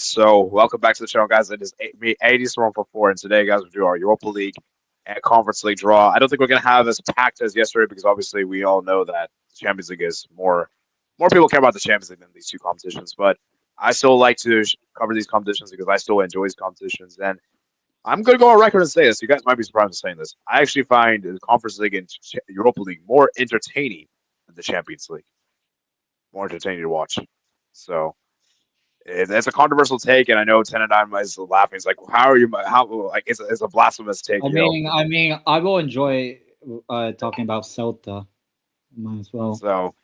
So welcome back to the channel, guys. It is me, 8144, and today, guys, we do our Europa League and Conference League draw. I don't think we're gonna have as packed as yesterday because obviously we all know that the Champions League is more people care about the Champions League than these two competitions. But I still like to cover these competitions because I still enjoy these competitions, and I'm gonna go on record and say this. You guys might be surprised in saying this. I actually find the Conference League and Europa League more entertaining than the Champions League. More entertaining to watch. So. It's a controversial take, and I know Ten and I is laughing. It's like, how are you? How like it's a blasphemous take, I will enjoy talking about Celta. Might as well. So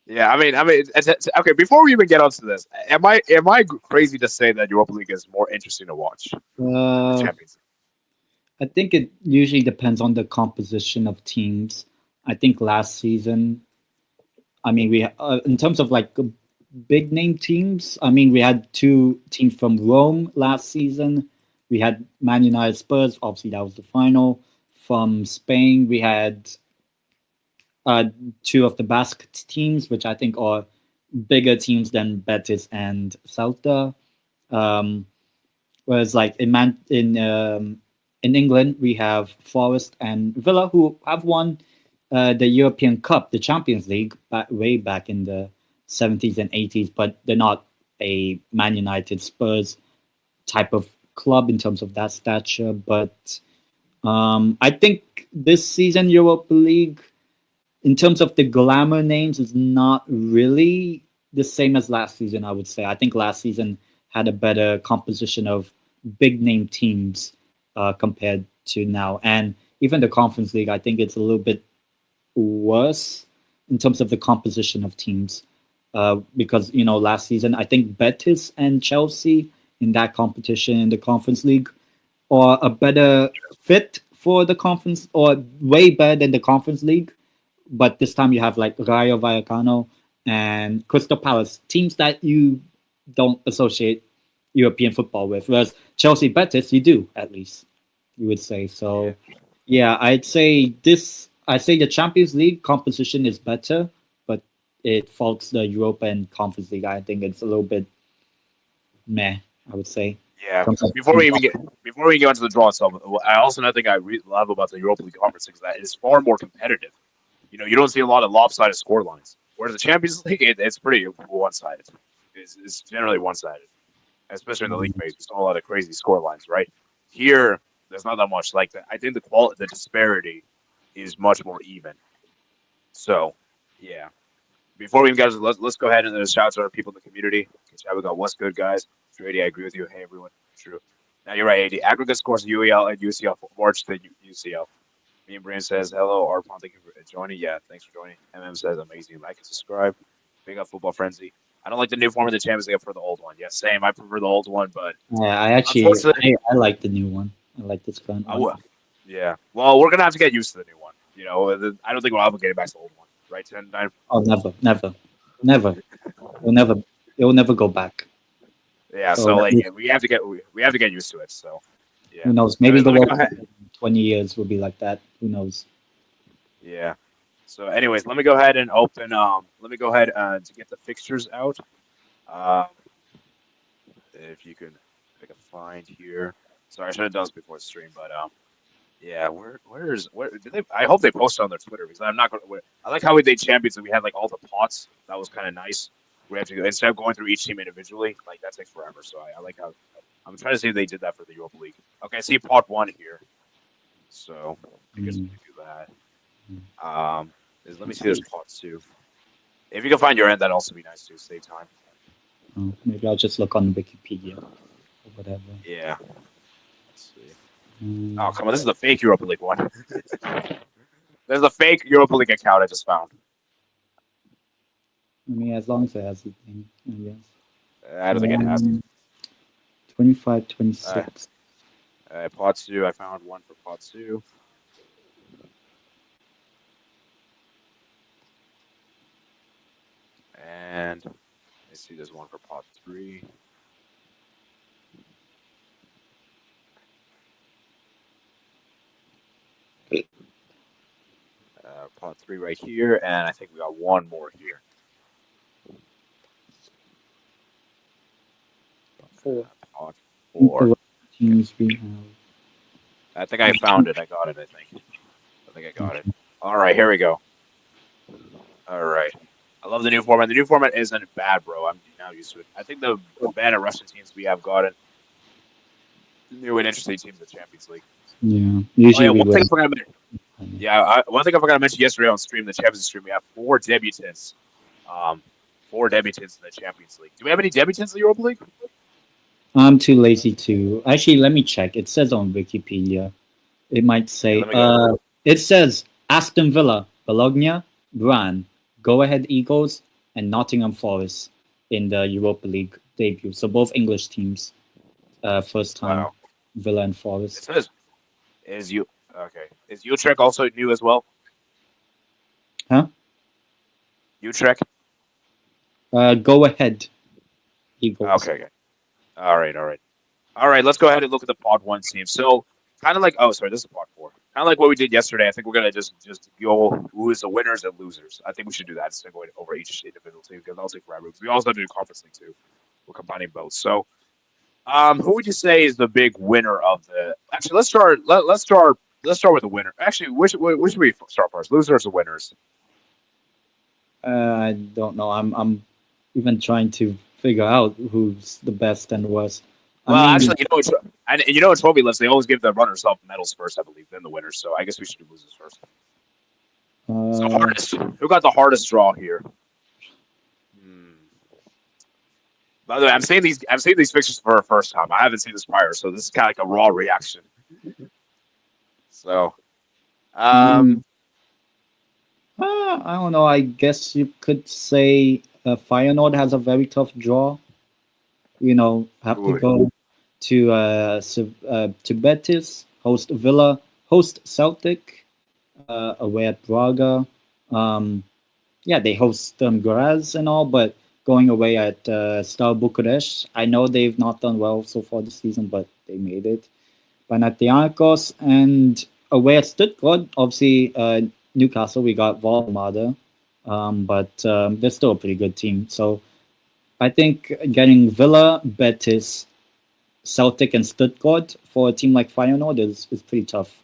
yeah, okay. Before we even get onto this, am I crazy to say that Europa League is more interesting to watch than the Uh, Champions I think it usually depends on the composition of teams. I think last season, we in terms of like big name teams. We had two teams from Rome last season. We had Man United, Spurs. Obviously, that was the final. From Spain, we had uh, two of the Basque teams, which I think are bigger teams than Betis and Celta. Um, Whereas, like in England, we have Forest and Villa, who have won the European Cup, the Champions League, way back in the 70s and 80s, but they're not a Man United, Spurs type of club in terms of that stature. But I think this season Europa League, in terms of the glamour names, is not really the same as last season. I would say. I think last season had a better composition of big name teams compared to now, and even the Conference League. I think it's a little bit worse in terms of the composition of teams because last season I think Betis and Chelsea in that competition in the Conference League are a better fit for the conference, or way better than the Conference League. But this time you have like Rayo Vallecano and Crystal Palace, teams that you don't associate European football with, whereas Chelsea, Betis, you do, at least you would say. League? So yeah, I say the Champions League composition is better, but it faults the Europa and Conference League. I think it's a little bit meh, I would say. Yeah. In terms of Before we get into the draw itself, I also another thing I really love about the Europa League Conference is that it is far more competitive. You don't see a lot of lopsided score lines. Whereas the Champions League, it's pretty one-sided. It's generally one-sided, especially in the league phase. There's not a lot of crazy score lines, right? Here, there's not that much like that. I think the disparity is much more even. So, yeah. Before we even get into let's go ahead and shout out to our people in the community. Okay, we got what's good, guys. True, AD, I agree with you. Hey, everyone. True. Now you're right, AD. Aggregate scores UEL and UCL March to UCL. Me and Brian says hello. Arpon, thank you for joining. Yeah, thanks for joining. says amazing. Like and subscribe. Big up football frenzy. I don't like the new form of the Champions League for the old one. Yeah, same. I prefer the old one, but yeah, unfortunately, I like the new one. I like this current I one. will. Yeah. Well, we're gonna have to get used to the new one. I don't think we'll ever get back to the old one, right? 10, 9. Oh, never. It'll never, it will never go back. Yeah. So So like, yeah, we have to get used to it. So yeah. who knows? Maybe Anyways, the let me World go Cup ahead. in 20 years will be like that. Who knows? Yeah. So, anyways, let me go ahead and open. Let me go ahead to get the fixtures out. Um, if you can pick a find here. Sorry, I should have done this before the stream, but yeah. Where did they? I hope they posted on their Twitter because I'm not going. I like how we did champions and we had like all the pots. That was kind of nice. We have to instead of going through each team individually, like that takes forever. So I like how I'm trying to see if they did that for the Europa League. Okay, I see pot one here. So I guess we Mm. can do that. Let me see. There's pots too. If you can find your end, that'd also be nice too. Save time. Oh, maybe I'll just look on Wikipedia or whatever. Yeah. Let's see. Oh, Mm. come on. This is the fake Europa League one. There's a fake Europa League account I just found. As long as it has the thing, I guess. I don't think it has. 25, Uh, 26. Pot 2. I found one for Pot 2. And I see there's one for Pot 3. Pot 3 right here. And I think we got one more here. four. Pod I think the 4. teams we have. I think I found it. I got it. I think I got it. All right, here we go. All right. I love the new format. The new format isn't bad, bro. I'm now used to it. I think the bad and Russian teams we have gotten new and interesting teams in the Champions League. Yeah, Oh yeah, usually we one thing I win. forgot to mention. Yeah, one thing I forgot to mention yesterday on stream, the Champions League stream, we have 4 debutants. Um, 4 debutants in the Champions League. Do we have any debutants in the Europa League? I'm too lazy to. Actually, let me check. It says on Wikipedia. It might Yeah, say. let me go. It says Aston Villa, Bologna, Bran, Go Ahead Eagles, and Nottingham Forest in the Europa League debut. So both English teams, first time Wow. Villa and It Forest. says is you okay? Is Utrecht also new as well? Huh? Utrecht. Go Ahead Eagles. Okay, okay. All right. Let's go ahead and look at the pod one team. So kind of like sorry, this is pod 4. Kind of like what we did yesterday. I think we're gonna just go who is the winners and losers. I think we should do that instead of going over each individual team because that'll take forever. Because we also have to do conference league too. We're combining both. So who would you say is the big winner of the? Actually, let's start. Let's start with the winner. Actually, which should we start first? Losers or winners? I don't know. I'm even trying to figure out who's the best and worst. I Well, mean, actually, in trophy lists, they always give the runners-up medals first, I believe, then the winners. So I guess we should do losers first. So uh, hardest. Who got the hardest draw here? Hmm. By the way, I'm seeing these fixtures for the first time. I haven't seen this prior, so this is kind of like a raw reaction. So, mm, um, I don't know. I guess you could say Feyenoord has a very tough draw. Have to ooh, go to Betis, host Villa, host Celtic, away at Braga. Um, yeah, they host Graz and all, but going away at Star Bucharest. I know they've not done well so far this season, but they made it. Panathinaikos and away at Stuttgart. Obviously, Newcastle, we got Valmada, but they're still a pretty good team. So I think getting Villa, Betis, Celtic, and Stuttgart for a team like Feyenoord is pretty tough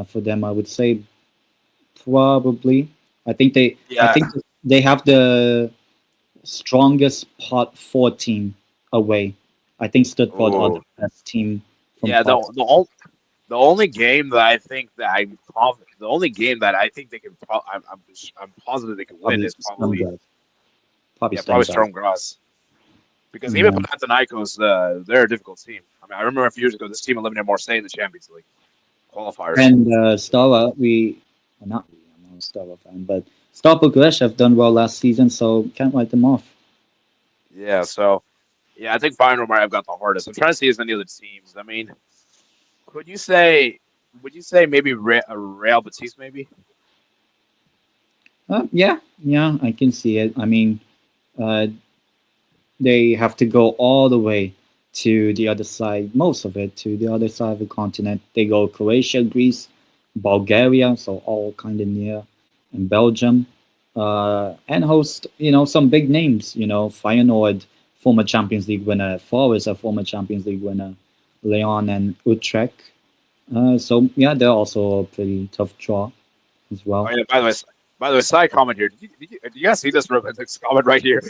for them. I would say probably. I yeah, think they have the strongest pot 4 team away. I think Stuttgart are the ooh, best team from yeah. pot. The only game that I think that I'm confident, the only game that I think they can, I'm positive they can win Probably is probably, Sturm Probably yeah, probably Sturm Storm Graz. Because even Yeah. Panathinaikos, they're a difficult team. I mean, I remember a few years ago, this team eliminated Marseille in the Champions League qualifiers. And Stara, not we, I'm not a Stara fan, but Star Bucharest have done well last season, so can't write them off. Yeah, so yeah, I think Feyenoord might have got the hardest. I'm trying to see as many other teams. I mean, could you say, would you say maybe Real Betis, maybe? Yeah, I can see it. I mean, uh, they have to go all the way to the other side, most of it to the other side of the continent. They go Croatia, Greece, Bulgaria, so all kind of near, and Belgium, and host some big names. Feyenoord, former Champions League winner, Forest, a former Champions League winner, Leon and Utrecht. So yeah, they're also a pretty tough draw as Oh well. yeah. By the way, side comment here. Did you guys see this comment right here?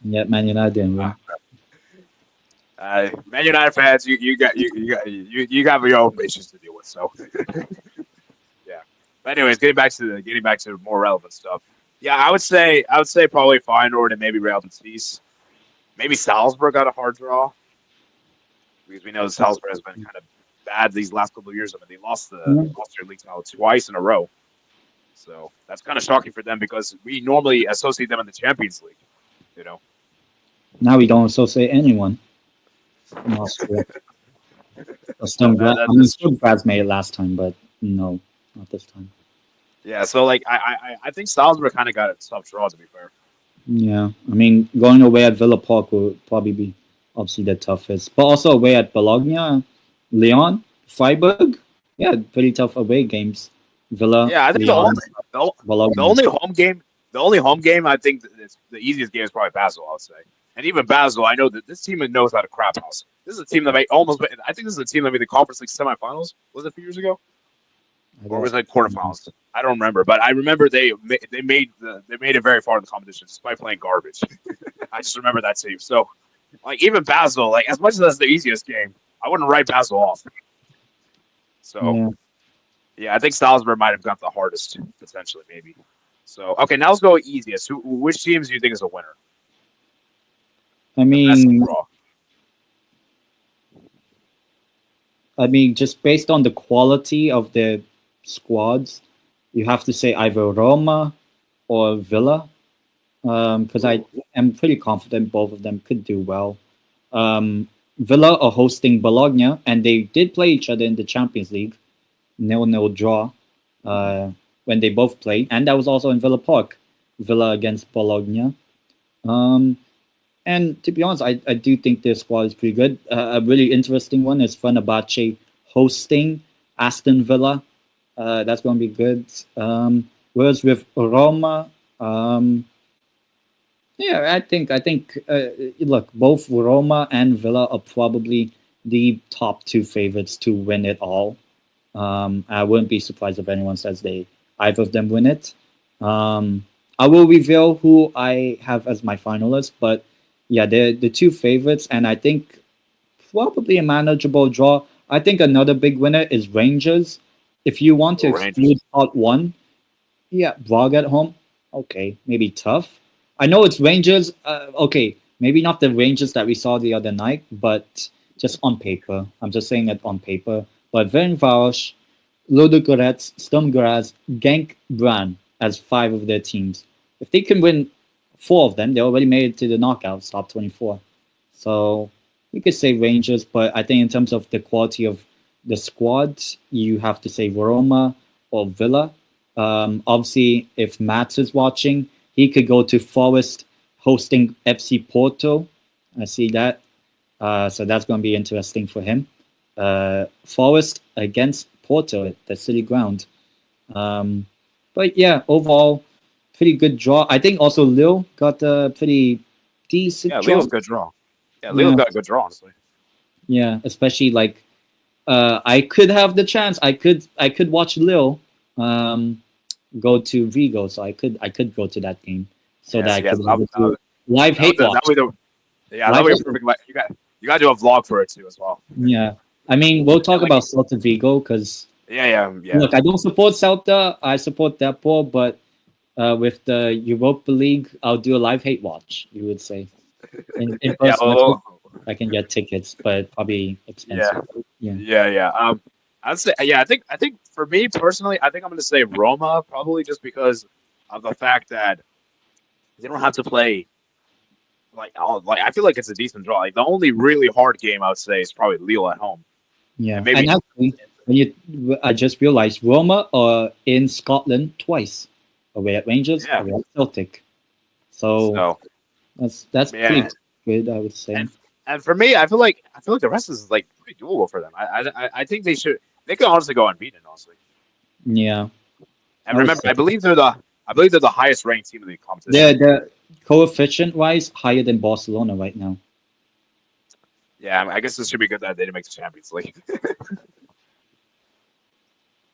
Yeah, Man United didn't win. Man United fans, you got your own issues to deal with. So yeah. But anyways, getting back to more relevant stuff. Yeah, I would say probably Feyenoord and maybe Real Betis. Maybe Salzburg got a hard draw because we know Salzburg has been kind of bad these last couple of years. I mean, they lost their league title twice in a row, so that's kind of shocking for them because we normally associate them in the Champions League. You know, Now we don't associate anyone from Austria. so Sturm Graz. I mean, that's Sturm Graz made it last time, but no, not this time. yeah. So like I think Salzburg kind of got a tough draw to be fair. Yeah, I mean, going away at Villa Park will probably be obviously the toughest, but also away at Bologna, Lyon, Freiburg. Yeah, pretty tough away games. Villa, Yeah, I think the Lyon, only the, the Bologna. only home game the only home game I think it's the easiest game is probably Basel. I would say, and even Basel, I know that this team knows how to crap house. This is a team that made almost. I think this is a team that made the Conference League semifinals. Was it a few years ago, I or don't. was it quarterfinals? I don't remember, but I remember they made it very far in the competition despite playing garbage. I just remember that team. So, like even Basel, like as much as that's the easiest game, I wouldn't write Basel off. So Yeah, yeah, I think Salzburg might have got the hardest potentially, maybe. So okay, now let's go easiest. Which teams do you think is a winner? I The best mean, draw. just based on the quality of the squads, you have to say either Roma or Villa, because I Ooh. am pretty confident both of them could do well. Villa are hosting Bologna, and they did play each other in the Champions League, 0-0 draw, uh, when they both played, and that was also in Villa Park, Villa against Bologna. Um, and to be honest, I do think their squad is pretty good. A really interesting one is Fenerbahce hosting Aston Villa. That's going to be good. Whereas with Roma, yeah, I think look, both Roma and Villa are probably the top two favorites to win it all. I wouldn't be surprised if anyone says they either of them win it. Um, I will reveal who I have as my finalists, but yeah, they're the two favorites, and I think probably a manageable draw. I think another big winner is Rangers. If you want to Oh, exclude Rangers. part one, yeah, Braga at home. Okay, maybe tough. I know it's Rangers. Okay, maybe not the Rangers that we saw the other night, but just on paper. I'm just saying it on paper. But Ferencváros, Ludogorets, Sturm Graz, Genk, Bran as five of their teams. If they can win four of them, they already made it to the knockouts, top 24. So you could say Rangers, but I think in terms of the quality of the squad, you have to say Roma or Villa. Obviously, if Mats is watching, he could go to Forest hosting FC Porto. I see that. So that's going to be interesting for him. Forest against Porto at the City Ground. Um, but yeah, overall, pretty good draw. I think also Lille got a pretty decent Yeah, draw. Leo's good draw. Yeah, Leo's Yeah, got a good draw, honestly. yeah, especially like I could have the chance. I could watch Lille go to Vigo, so I could go to that game so that Yes, I yes. could have it to live hate That watch. would yeah, that Live would be hate a perfect. You got to do a vlog for it too as well. Yeah, I mean we'll And talk like about Celta Vigo because yeah. look, I don't support Celta. I support Depor, but with the Europa League, I'll do a live hate watch. You would say in Yeah, person. well, I can get tickets, but probably expensive. yeah, Yeah, yeah. I'd say yeah. I think for me personally, I think I'm going to say Roma probably just because of the fact that they don't have to play like I feel like it's a decent draw. Like the only really hard game I would say is probably Lille at home, and yeah. And maybe actually, I just realized Roma are in Scotland twice, away at Rangers, yeah. away at Celtic. So So that's pretty yeah, good, I would say. and and for me, I feel like the rest is like pretty doable for them. I think they could honestly go unbeaten honestly. Yeah, And I would remember, say I believe they're the highest ranked team in the competition. they're coefficient wise higher than Barcelona right now. Yeah, I guess this should be good that they didn't make the Champions League.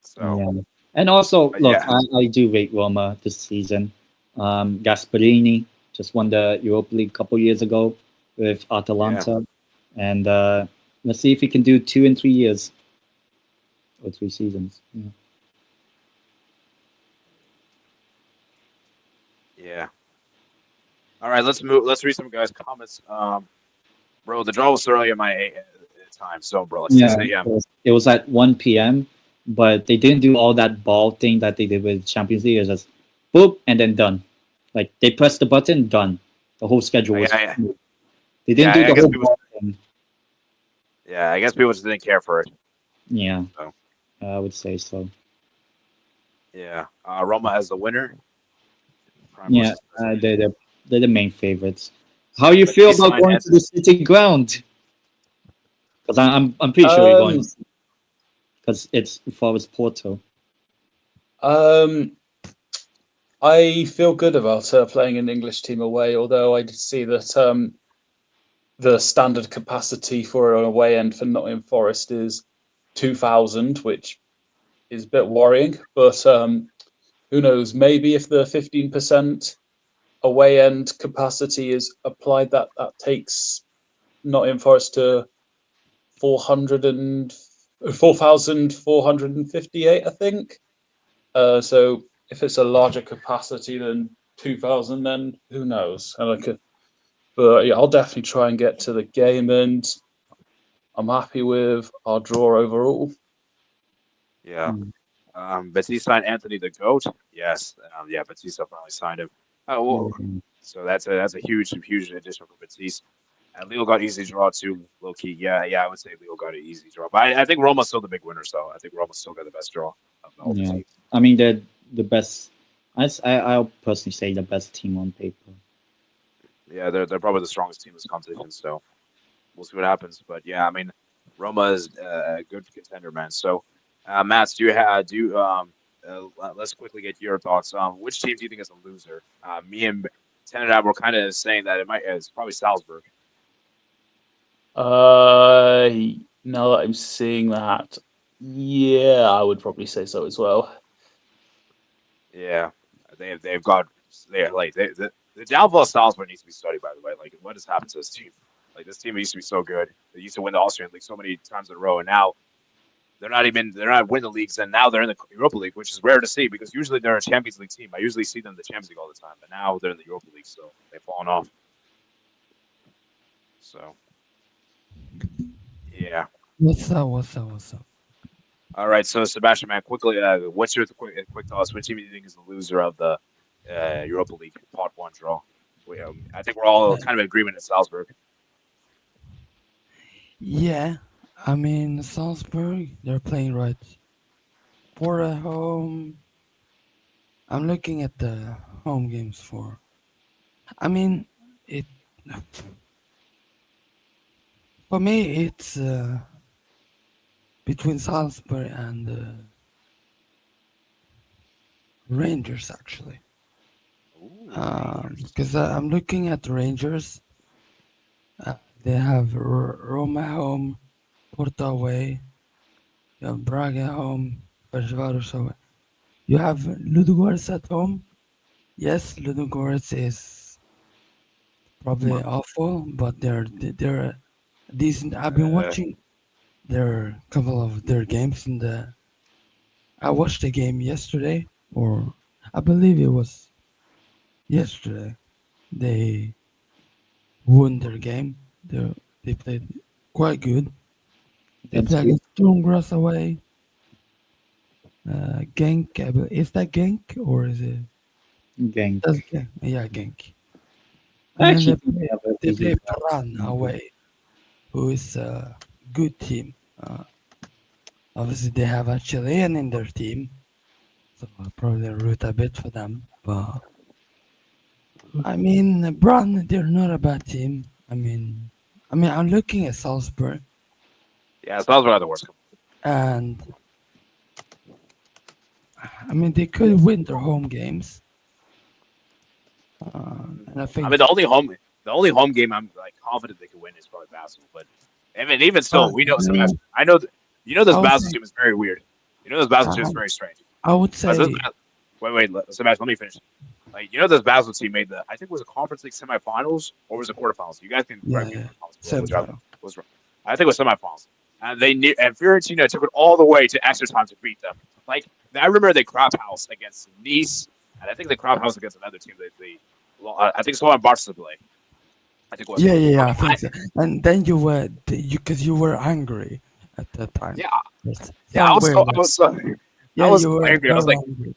So, Yeah, and also but look, yeah, I do rate Roma this season. Gasperini just won the Europa League a couple years ago with yeah, Atalanta, and let's see if he can do 2 in 3 years or 3 seasons. Yeah. yeah. All right, let's move. Let's read some guys' comments. Bro, the draw was early in my time, so bro, it's Yeah, 6 a.m. it was at 1 p.m., but they didn't do all that ball thing that they did with Champions League. It was just boop and then done. Like they pressed the button, done. The whole schedule was. Yeah, They yeah. didn't do I the guess whole people. ball thing. Yeah, I guess people just didn't care for it. Yeah, So I would say so. yeah, Roma as the winner. Prime Yeah, versus President. they're the main favorites. How you The feel about baseline going to the answers. City Ground? Because I'm pretty sure you're going Um, because it's Forest Porto. um, I feel good about playing an English team away, although I did see that the standard capacity for an away end for Nottingham Forest is 2,000, which is a bit worrying. But who knows? Maybe if the 15% away end capacity is applied, that takes Nottingham Forest to 400 and 4,458, I think. So if it's a larger capacity than 2,000, then who knows? And I could, but yeah, I'll definitely try and get to the game, and I'm happy with our draw overall. Yeah. Mm, Batiste signed Anthony the Goat. Yes. Yeah, Batiste finally signed him. Oh, well, yeah, so that's a huge addition for Batiste. And Leo got easy draw too, low key. Yeah, I would say Leo got an easy draw. But I think Roma's still the big winner, so I think Roma's still got the best draw of all the yeah. teams. I mean, they're the best. I'll personally say the best team on paper. Yeah, they're probably the strongest team in this competition, so we'll see what happens. But yeah, I mean, Roma is a good contender, man. So, Mats, let's quickly get your thoughts. Which team do you think is a loser? Me and Tennant were kind of saying that it's probably Salzburg. Uh, now that I'm seeing that, yeah, I would probably say so as well. Yeah, they've got the downfall of Salzburg needs to be studied. By the way, like what has happened to this team? Like this team used to be so good. They used to win the Austrian league so many times in a row, and now they're not winning the leagues, and now they're in the Europa League, which is rare to see because usually they're a Champions League team. I usually see them in the Champions League all the time, but now they're in the Europa League, so they've fallen off. So yeah. What's up? What's up? What's up? All right, so Sebastian, man, quickly, what's your quick thoughts? Which team do you think is the loser of the Europa League Part One draw? I think we're all Uh, kind of in agreement in Salzburg. yeah, I mean Salzburg. They're playing right for a home. I'm looking at the home games for. I mean, it for me it's between Salzburg and Rangers actually. Ooh, Rangers. Because I'm looking at the Rangers. They have Roma home, Porto away. You have Braga home, Ferencváros away. You have Ludogorets at home. Yes, Ludogorets is probably Come awful, but they're decent. I've been Uh, watching their couple of their games in the. I watched the game yesterday, or I believe it was yesterday. They won their game. They played quite good. They Against played who? against Sturmgrass away. Genk, is that Genk or is it? Gang. That's Genk. Yeah, Genk. I And then actually think they have an they easy play draw. Pran away, who is a good team. Obviously, they have a Chilean in their team, so I'll probably root a bit for them. But I mean, Brann, they're not a bad team. I'm looking at Salzburg, yeah, Salzburg are the worst. and I mean they could win their home games, and I I mean, think the only home game I'm like confident they could win is probably Basel. But even still, Brann. we know No, Sebastian. I know you know this I would Basel say, team is very weird. You know this Basel team is um, very strange. I would Because this, say, Sebastian, let me finish. Like you know, this Basel team made the I think it was a conference league semifinals or was it quarterfinals. You guys can yeah, correct me if yeah, I'm wrong, whichever semifinal. was wrong. I think it was semifinals, and and Fiorentina took it all the way to extra time to beat them. Like I remember they crap house against Nice, and I think they crap house against another team. I think so on Barcelona. I think it was. Yeah, Okay, I think so. And then because you were angry at that time. yeah, Yes. yeah, Somewhere. I Yeah, was you so were angry. I was very like, angry.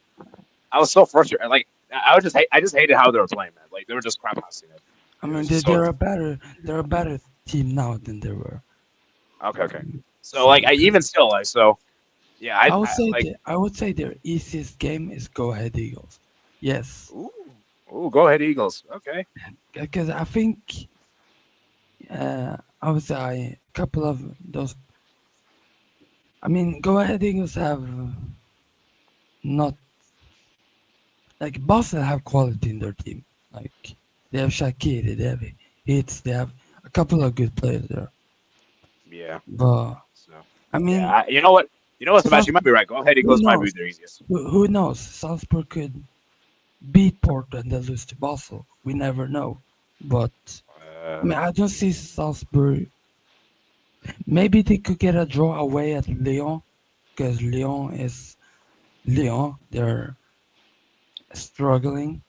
I was so frustrated. Like I just hated how they were playing, man. Like they were just crap housing it. I It was mean, just so they're a better team now than they were. okay. So like So I even still like so yeah I like I would say their easiest game is Go Ahead Eagles. Yes, ooh go ahead Eagles. Okay. because I think I would say a couple of those. I mean, Go Ahead Eagles have not like Basel have quality in their team. Like they have Shaqiri, they have Hits, they have a couple of good players there. Yeah. But So I yeah, mean, you know what? You know what, Sebastian? You might Salzburg, be right. Go ahead. who Eagles might be knows? their easiest. Who knows? Salzburg could beat Porto and then lose to Basel. We never know. But I Uh, mean, I don't see Salzburg. Maybe they could get a draw away at Lyon because Lyon is Lyon. They're struggling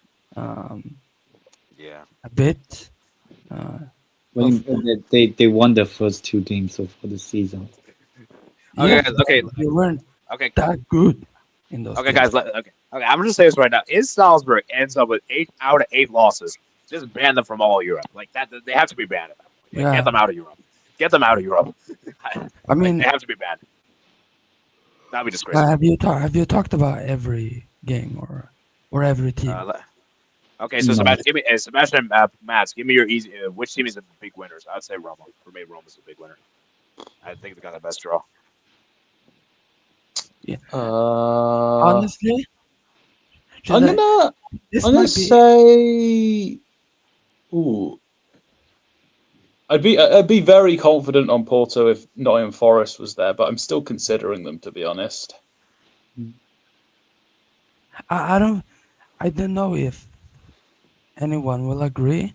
yeah. a bit. Uh, When of they won their first two games of for the season. Okay, yes, guys. but Okay, they weren't okay, that good in those okay, guys. games. Okay, okay. I'm just saying this right now. If Salzburg ends up with 8 out of 8 losses, just ban them from all Europe. Like that, they have to be banned at that point. Like get Yeah, them out of Europe. Get them out of Europe. I Like they mean, have to be banned. That'd be disgraceful. have you talked about every game or every team? Uh, okay, so No. Sebastian, Sebastian, Mats, give me your easy. Which team is the big winners? I'd say Roma. For me, Roma's the big winner. I think they got the best draw. Yeah, Uh, honestly, should I'm I? gonna This I'm gonna might be. say, ooh, I'd be very confident on Porto if Nottingham Forest was there, but I'm still considering them, to be honest. I don't. I don't know if anyone will agree.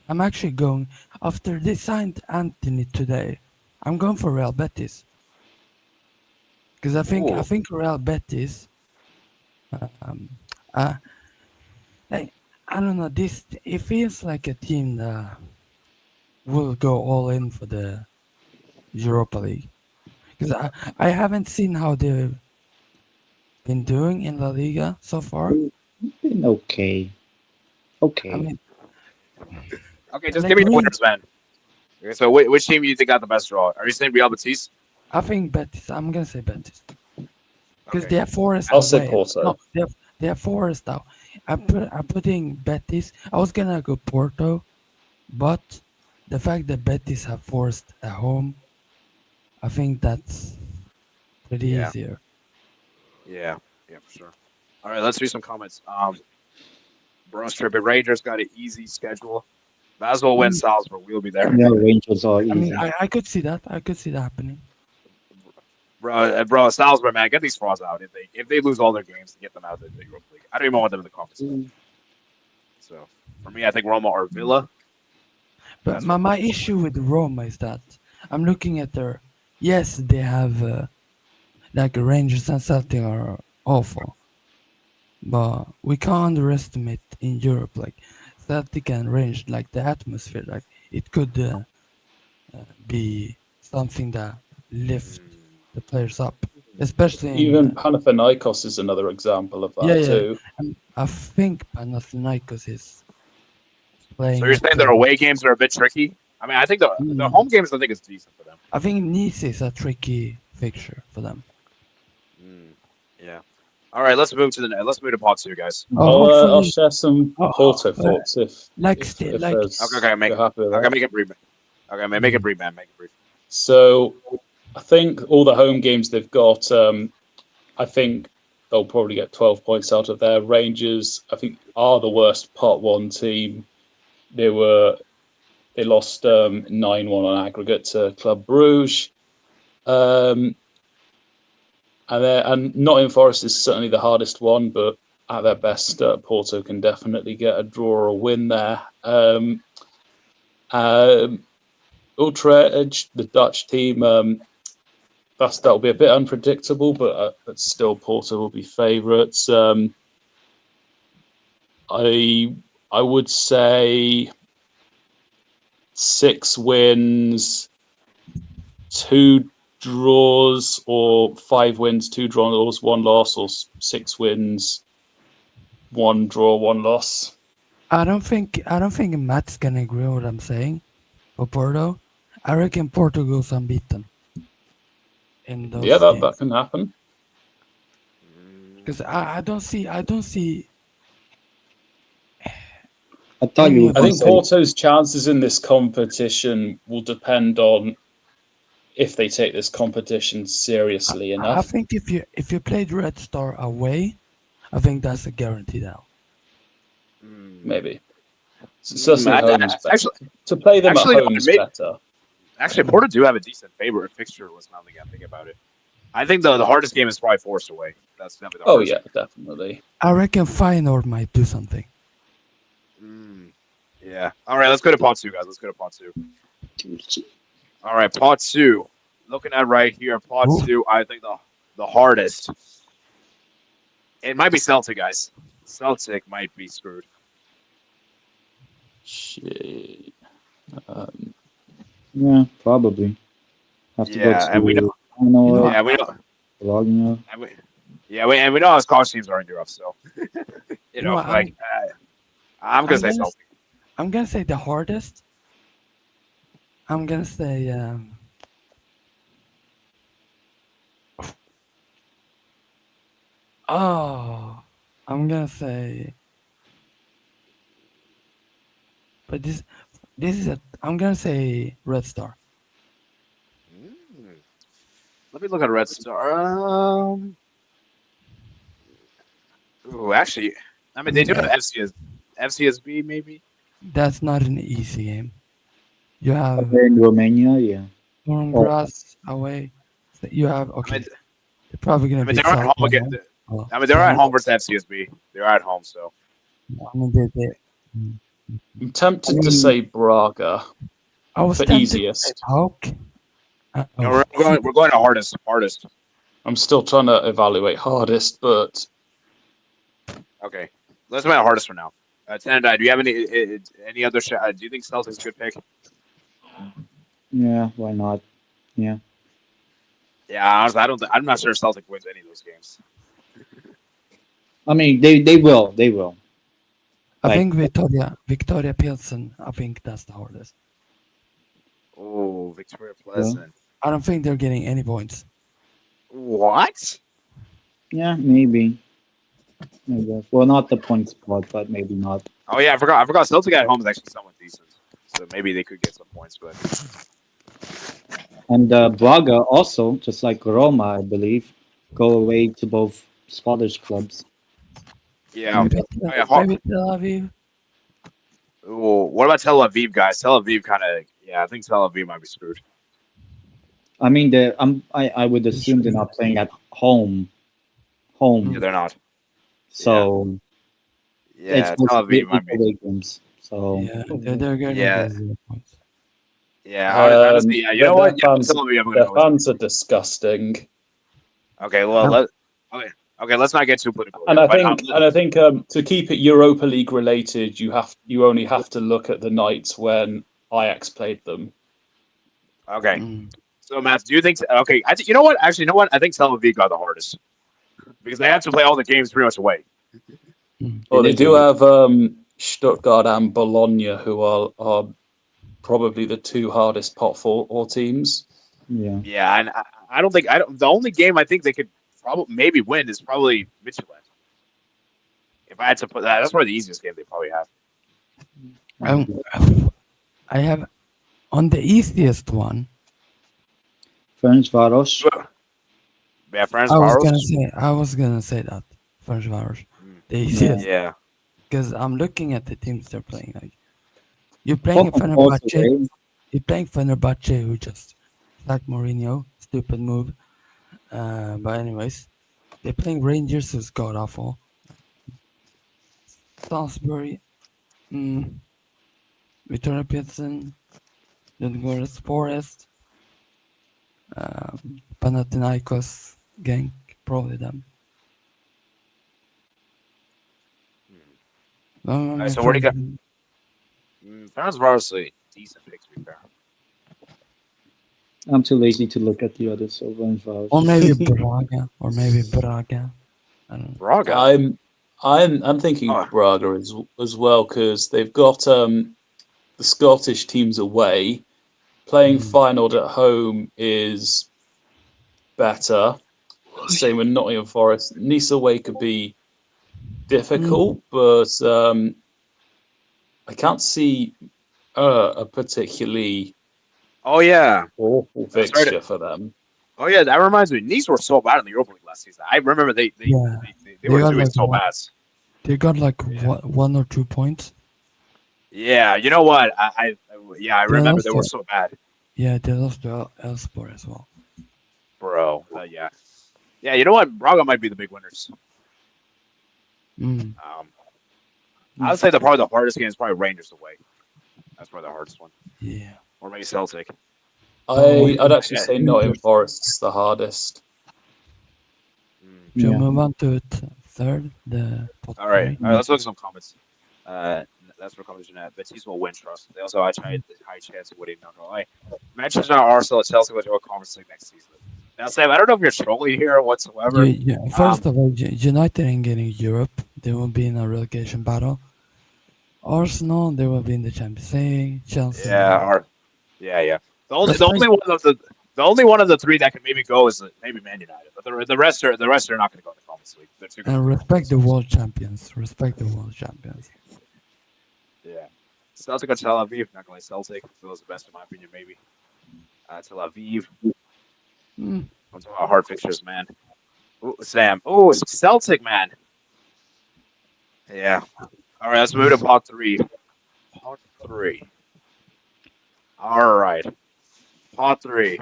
I'm actually going after they signed Anthony today. I'm going for Real Betis because I Ooh. think Real Betis. Um, uh, like, I don't know. This it feels like a team that will go all in for the Europa League because I haven't seen how they've been doing in La Liga so far. Been okay. I Okay. mean, Okay, just give like me your Real, winners, man. Okay, so which team do you think got the best draw? Are you saying Real Betis? I think Betis. I'm gonna say Betis because Okay. they have Forest I'll say away. Porto. No, they have Forest out. I'm putting Betis. I was gonna go Porto, but the fact that Betis have Forest at home, I think that's pretty Yeah. easier. Yeah. Yeah, for sure. All right, let's read some comments. Bros Trippy Rangers got an easy schedule. Basel wins Salzburg. We'll be there. Yeah, Rangers are I mean, easy. I could see that. I could see that happening. Bro, Salzburg, man, get these frauds out. If they lose all their games to get them out of the Europa League, I don't even want them in the conference. So for me, I think Roma or Villa. But That's my issue with Roma is that I'm looking at their. Yes, they have like Rangers and Celtic are awful, but we can't underestimate in Europe like Celtic and Rangers, like the atmosphere, like it could be something that lift the players up, especially in Even Panathinaikos is another example of yeah, that yeah. too. I think Panathinaikos is So playing you're at saying their away games are a bit tricky? I mean, I think the Mm, home games I think is decent for them. I think Nice is a tricky fixture for them. Yeah. All right, let's move to pot two, guys. Oh, I'll hopefully, share some oh, Porto thoughts if like if still if like there's Okay, if you're happy with okay, that. make it brief. Okay, man, make it brief, man. Make it brief. So I think all the home games they've got, I think they'll probably get 12 points out of there. Rangers, I think, are the worst Part 1 team. They lost 9-1 on aggregate to Club Bruges. And Nottingham Forest is certainly the hardest one, but at their best, Porto can definitely get a draw or a win there. Utrecht, the Dutch team, that'll be a bit unpredictable, but still Porto will be favourites. I would say 6 wins, 2 draws, or 5 wins, 2 draws, 1 loss, or 6 wins, 1 draw, 1 loss. I don't think Matt's gonna agree with what I'm saying for Porto. I reckon Porto goes unbeaten in Yeah, those that games can happen. because I don't see I thought you any were of I going to think these. say Porto's chances in this competition will depend on if they take this competition seriously I enough. think if you played Red Star away, I think that's a guaranteed out. Maybe. Certainly home's better. Actually, To play them at actually, no, home's it may- better. Actually, Porto do have a decent favorite fixture list now that I think about it. I think the hardest game is probably Forest away. That's definitely the Oh hardest. yeah, definitely. I reckon Feyenoord might do something. Yeah. All right, let's go to pot 2, guys. Let's go to pot 2. All right, pot 2. Looking at right here, pot Ooh. 2. I think the hardest. It might be Celtic, guys. Celtic might be screwed. Shit. Yeah, probably. Have to Yeah, go to and we know. Feyenoord, Yeah, we know. Bologna. And we know how college teams are in Europe, so You know, like I'm gonna say Celtic. I'm gonna say the hardest. I'm gonna say I'm gonna say, but this is I'm gonna say Red Star. Let me look at Red Star. Ooh, actually, I mean they do have FCSB maybe. That's not an easy game. You have They're in Romania, yeah. Grass away. So you have I mean, they're probably gonna be they're at home again. I mean, they're at home versus FCSB. They're at home, so. I mean, I'm tempted to say Braga. I was The tempted easiest. to say Pauk. No, we're going to hardest. I'm still trying to evaluate hardest, but Okay, let's go hardest for now. Tendai, do you have any other? Do you think Celtics a good pick? Yeah, why not? Yeah. Yeah, honestly, I'm not sure Celtic wins any of those games. I mean, they will. They will. I Like- think Victoria Pilsen. I think that's the hardest. Oh, Victoria Pleasant. I don't think they're getting any points. What? Yeah, maybe. Maybe. Well, not the point spot, but maybe not. Oh yeah, I forgot. Celtic at home is actually somewhat decent, so maybe they could get some points. But And Braga also, just like Roma, I believe, go away to both Scottish clubs. yeah, Maybe maybe Tel Aviv. Ooh, what about Tel Aviv, guys? Tel Aviv kind of. Yeah, I think Tel Aviv might be screwed. I mean, I would assume they're not playing at home. Yeah, they're not. So Yeah, it's Tel Aviv mostly might be. away games. So Yeah, they're going to Yeah. get 0 points. Yeah, honestly, yeah. You know what? Yeah, Tel Aviv, I'm gonna their go with. fans are disgusting. Okay, well, let's not get too political. And here, I think to keep it Europa League related, you only have to look at the nights when Ajax played them. Okay. So, Matt, do you think? Okay, you know what? Actually, you know what? I think Tel Aviv got the hardest because they have to play all the games pretty much away. Well, they do have Stuttgart and Bologna, who are probably the two hardest pot four teams. yeah. Yeah, and I don't think the only game I think they could probably maybe win is probably Midtjylland. If I had to put that, that's probably the easiest game they probably have. I have on the easiest one. Ferencvaros. Yeah, France. I was gonna say that Ferencvaros. The easiest. Yeah. Because I'm looking at the teams they're playing. Like you're playing Fenerbahce. You're playing Fenerbahce, who just like Mourinho, stupid move. But anyways, they're playing Rangers, who's god awful. Salisbury, Victoria Pilsen, Ludogorets Forest, Panathinaikos, Genk, probably them. So where do you got? Ferencvaros a decent pick to be fair. I'm too lazy to look at the others, so Ferencvaros. Or maybe Braga. I don't know. Braga. I'm thinking Braga as well because they've got the Scottish teams away. Playing Feyenoord at home is better. Same with Nottingham Forest. Nice away could be difficult, but I can't see a particularly awful fixture for them. Oh yeah, that reminds me. Nice were so bad in the Europa League last season. I remember Yeah, they they were got doing like so bad. they got like Yeah. 1 or 2 points. Yeah, you know what? I They remember lost they were so bad, they lost to Elfsborg as well. bro. Yeah, yeah. You know what? Braga might be the big winners. Mm. Um, I would say probably the hardest game is probably Rangers away. That's probably the hardest one, Yeah. or maybe Celtic. Oh, I'd actually Yeah. say Nottingham Forest's the hardest. Mm. Should we Yeah. move on to third, the top All right, three? all right. Let's look at some comments. That's for competition that Betis will win. Trust. They also have high chance of winning. Not gonna lie. Manchester, Arsenal, and Chelsea will do a conference league next season. Now, Sam, I don't know if you're trolling here whatsoever. First of all, United ain't getting Europe. They will be in a relegation battle. Arsenal, they will be in the Champions League. Chelsea, Yeah, no. yeah. Respect- The only one of the three that can maybe go is maybe Man United, but the rest are not going to go in the conference league. They're too good. And respect the world champions. Respect the world champions. Yeah. Celtic or Tel Aviv. Not going to Celtic. Feels the best in my opinion, maybe. Tel Aviv. Mm. I'm talking about hard fixtures, man. Ooh, Sam. Oh, it's Celtic, man. Yeah. All right, let's move to pot three. Pot three. All right. Pot three.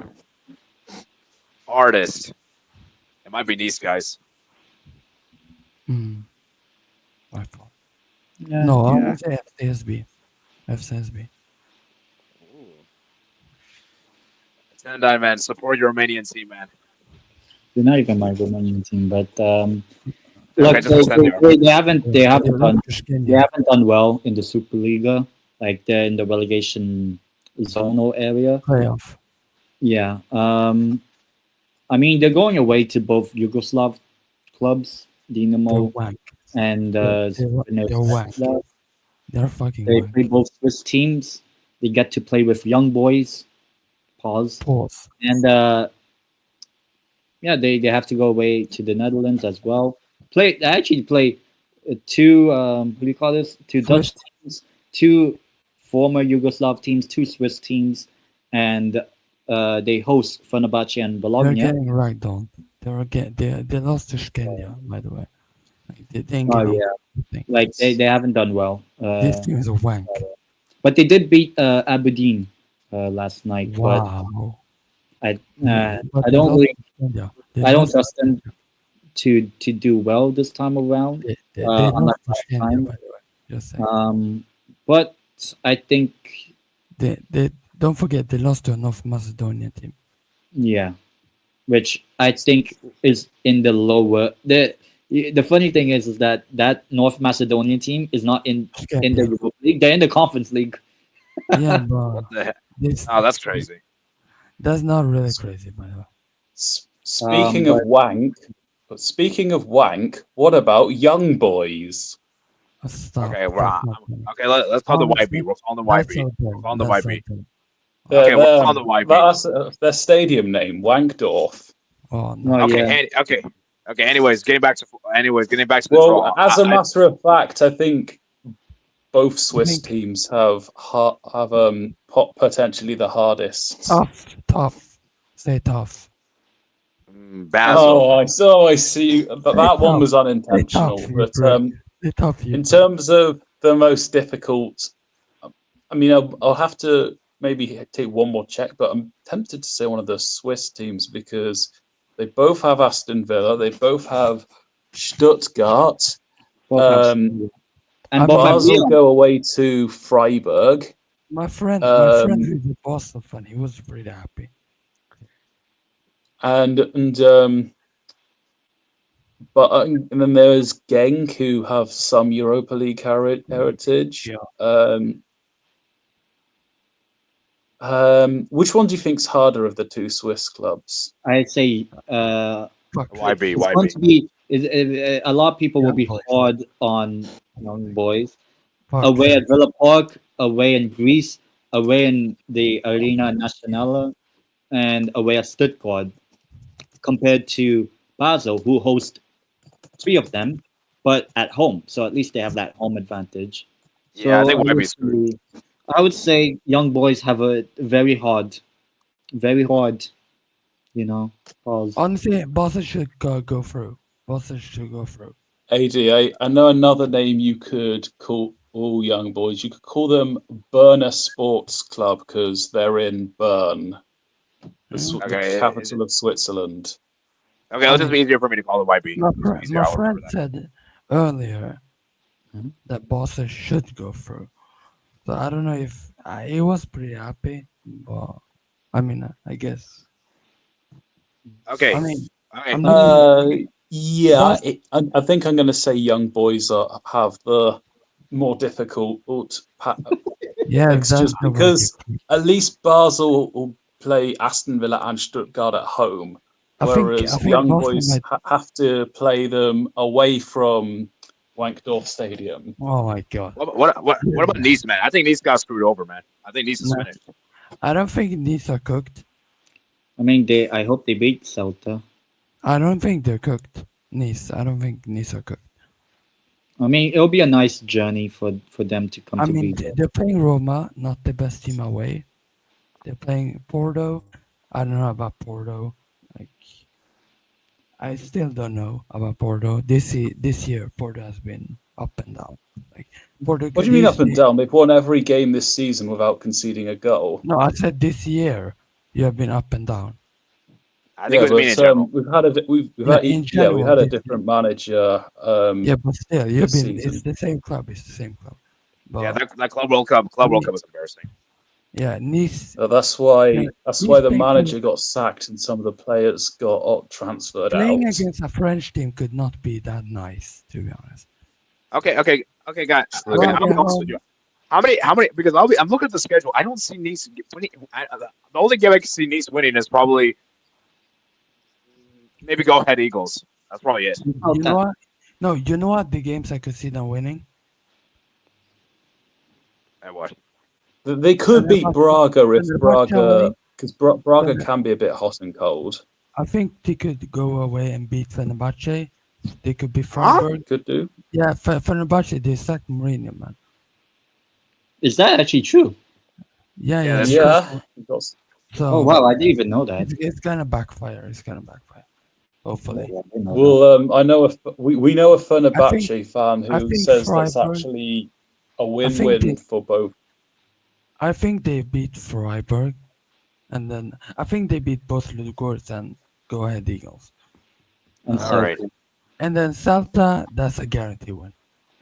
Hardest. It might be these guys. Mm. I thought. Yeah. No, I yeah. would say FCSB. FCSB. Tendai, man. Support your Romanian team, man. They're not even my Romanian team, but Okay, look, just pretend they are. they haven't They done lost to they Kenya. haven't done well in the Superliga. Like they're in the relegation zonal area. Playoff. Yeah. I mean, they're going away to both Yugoslav clubs, They're Dinamo wank. and They're wank. Zvezda. They're fucking They wank. play both Swiss teams. They get to play with young boys. Pause. Pause. And yeah, they have to go away to the Netherlands as well. They actually play two what do you call this? Two Dutch teams, two former Yugoslav teams, two Swiss teams, and they host Fenerbahce and They're Bologna. getting right on. They lost to Kenya, by the way. Like, they didn't Oh get yeah, anything. like they haven't done well. This team is a wank. But they did beat Aberdeen last night. Wow. But But I they don't lost really, to Kenya. I don't trust them to do well this time around. They unlike lost to last Kenya, time. by the way. Just saying. But I think They don't forget they lost to a North Macedonia team. yeah, which I think is in the lower. The funny thing is that North Macedonian team is not in the Kenya. Europa League. They're in the Conference League. Yeah, but What the heck? this, Oh, that's crazy. that's not really crazy, by the way. Speaking of wank, what about Young Boys? Stop. Okay, That's let's call the Honestly, YB. We're calling the That's YB. out there. We're calling the That's YB. out there. Okay, we're calling the YB. That's their stadium name, Wankdorf. Oh no. Oh, Okay, yeah. okay. Anyways, getting back to the Well, draw. as a matter of fact, I think both Swiss think- teams have potentially the hardest. Tough. Say tough. Basel. I see. But that one was unintentional. tough, But Say tough. in terms of the most difficult, I mean, I'll have to maybe take one more check, but I'm tempted to say one of the Swiss teams because they both have Aston Villa, they both have Stuttgart, And both have Basel Milan. go away to Freiburg. My friend who's a Boston fan, he was pretty happy. And then there's Genk who have some Europa League heritage. Yeah. Which one do you think's harder of the two Swiss clubs? I'd say Fuck. YB. it's going to be a lot of people will be Young Boys. hard on Young Boys. Fuck. Away at Villa Park, away in Greece, away in the Arena Nationale, and away at Stuttgart, compared to Basel, who host 3 of them, but at home. So at least they have that home advantage. Yeah, I So think YB's I would say Young Boys have a very hard Pause. Honestly, Barca should go through. Barca should go through. I know another name you could call all young boys. You could call them Berner Sports Club because they're in Bern, Hmm? the capital of Switzerland. Okay, I let's just mean, be easier for me to call it YB. my, It's fr- easier. my I'll friend remember that. said earlier Mhm. that Barca should go through. So I don't know if he was pretty happy, but I mean, I guess. Okay. I mean, Okay. I'm looking. Yeah, Barca, I think I'm going to say young boys have the more difficult yeah, that's fixtures the word you because put. at least Basel will play Aston Villa and Stuttgart at home, I whereas think young Barca boys might. have to play them away from Wankdorf Stadium. Oh my god. What about Nice, man? I think Nice got screwed over, man. I think Nice is No, finished. I don't think these are cooked. I mean, I hope they beat Celta. I don't think they're cooked. Nice. I don't think Nice are cooked. I mean, it'll be a nice journey for them to come I to mean, Villa. they're playing Roma, not the best team away. They're playing Porto. I don't know about Porto. Like, I still don't know about Porto. This year, Porto has been up and down. Like, Porto What do could you mean up and easily. down? They've won every game this season without conceding a goal. No, I said this year you have been up and down. I think it Yeah, was mean in but general. In we've general, had a this year. different manager Yeah, but still, you've this been. It's season. the same club. It's the same club. Yeah, But that Club World Cup Nice, was embarrassing. yeah, Nice. That's Yeah, why Nice the playing manager got sacked and some of the players got transferred playing out. against a French team could not be that nice, to be honest. Okay, guys. Okay, True. I'll be Braga honest with you. home. How many? Because I'm looking at the schedule. I don't see Nice winning. The only game I can see Nice winning is probably maybe Go Ahead Eagles. That's probably it. You know what? No, you know what? The games I could see them winning. And what? They could beat Fenerbahce, Braga if Fenerbahce Braga, away. because Braga Fener- can be a bit hot and cold. I think they could go away and beat Fenerbahce. They could beat Huh? Freiburg. Could do. Yeah, Fenerbahce. They sacked Mourinho, man. Is that actually true? Yeah, Yeah, yeah. that's yeah. true. Yeah. Because- So Oh wow, I didn't even know that. it's gonna backfire. It's gonna backfire. Hopefully. I didn't know that. Well, I know we know a Fenerbahce fan I who think says that's Freiburg. actually a I think win-win they. for both. I think they beat Freiburg, and then I think they beat both Ludogorets and Go Ahead Eagles. And All right. Celta. And then Celta, that's a guarantee win.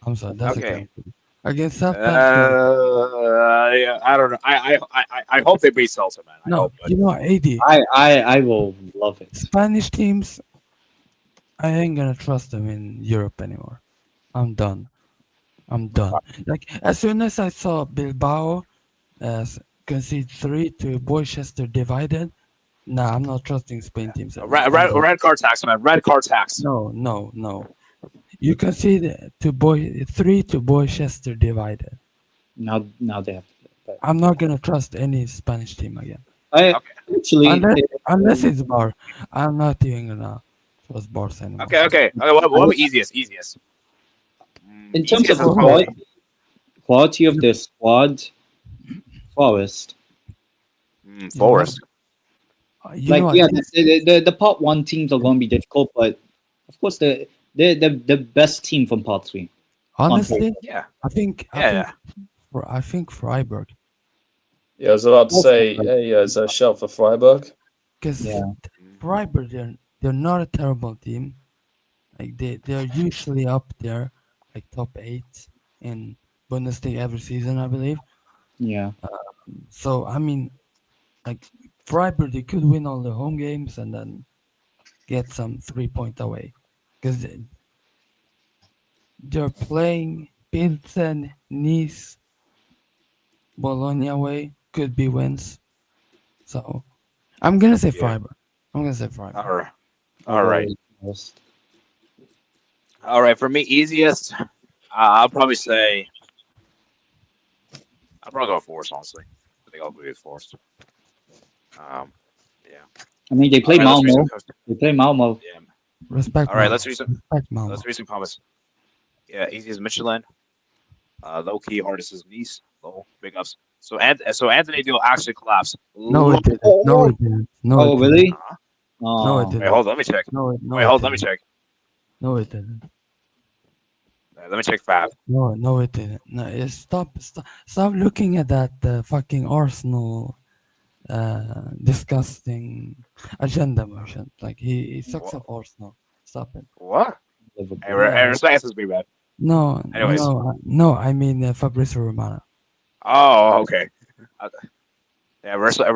I'm sorry, that's a Okay. guarantee win. Against Celta, guarantee. Yeah, I don't know. I hope they beat Celta, man. I No, hope. But you know what, AD, I will love it. Spanish teams, I ain't gonna trust them in Europe anymore. I'm done. Like, as soon as I saw Bilbao concede 3 to Boychester divided, nah, I'm not trusting Spain teams anymore. red card tax, man. Red card tax. No. You concede 3 to Boychester divided. Now they have to play. I'm not gonna trust any Spanish team again. I actually Unless it's Bar. I'm not even gonna trust Bars anymore. Okay. What about easiest? in terms Easiest of is probably- quality of the squad, Forest. Forest. You know what? Yeah, the part one teams are going to be difficult, but of course they're the best team from part three. Honestly, Yeah. I think Freiburg, Yeah, I was about to say, yeah, is there a shout for Freiburg? because Yeah. Freiburg they're not a terrible team. Like they're usually up there, like top 8 in Bundesliga every season, I believe. Yeah, So I mean, like Freiburg, they could win all the home games and then get some 3-point away, because they're playing Pilsen, Nice, Bologna away. Could be wins. So I'm gonna say Yeah. Freiburg. I'm gonna say Freiburg. All right. Forest. All right. For me, easiest. I'll probably say. I'll probably go with Forest. Honestly, I think I'll go with Forest. Yeah. I mean, they play All right, let's read Malmo. some- They play Malmo. Yeah. Respect. All right. Malmo. Let's read some. Respect Malmo. Let's read some comments. Yeah. Easiest Michelin. Low key hardest is Nice. Low big ups. So Anthony Deal actually collapsed. No, it didn't. No, it didn't. No, Oh, it really? No, it Oh, Wait, didn't. hold on, let me check. No, Wait, it hold on, let me didn't. check. No, it didn't. Let me check Fab. No, it didn't. No, stop looking at that fucking Arsenal disgusting agenda merchant. Like he sucks What? up Arsenal. Stop it. What? Liverpool. Hey, Yeah. respect this be bad. No, Anyways. no. I mean Fabrizio Romano. Oh, okay. Uh, Yeah, respect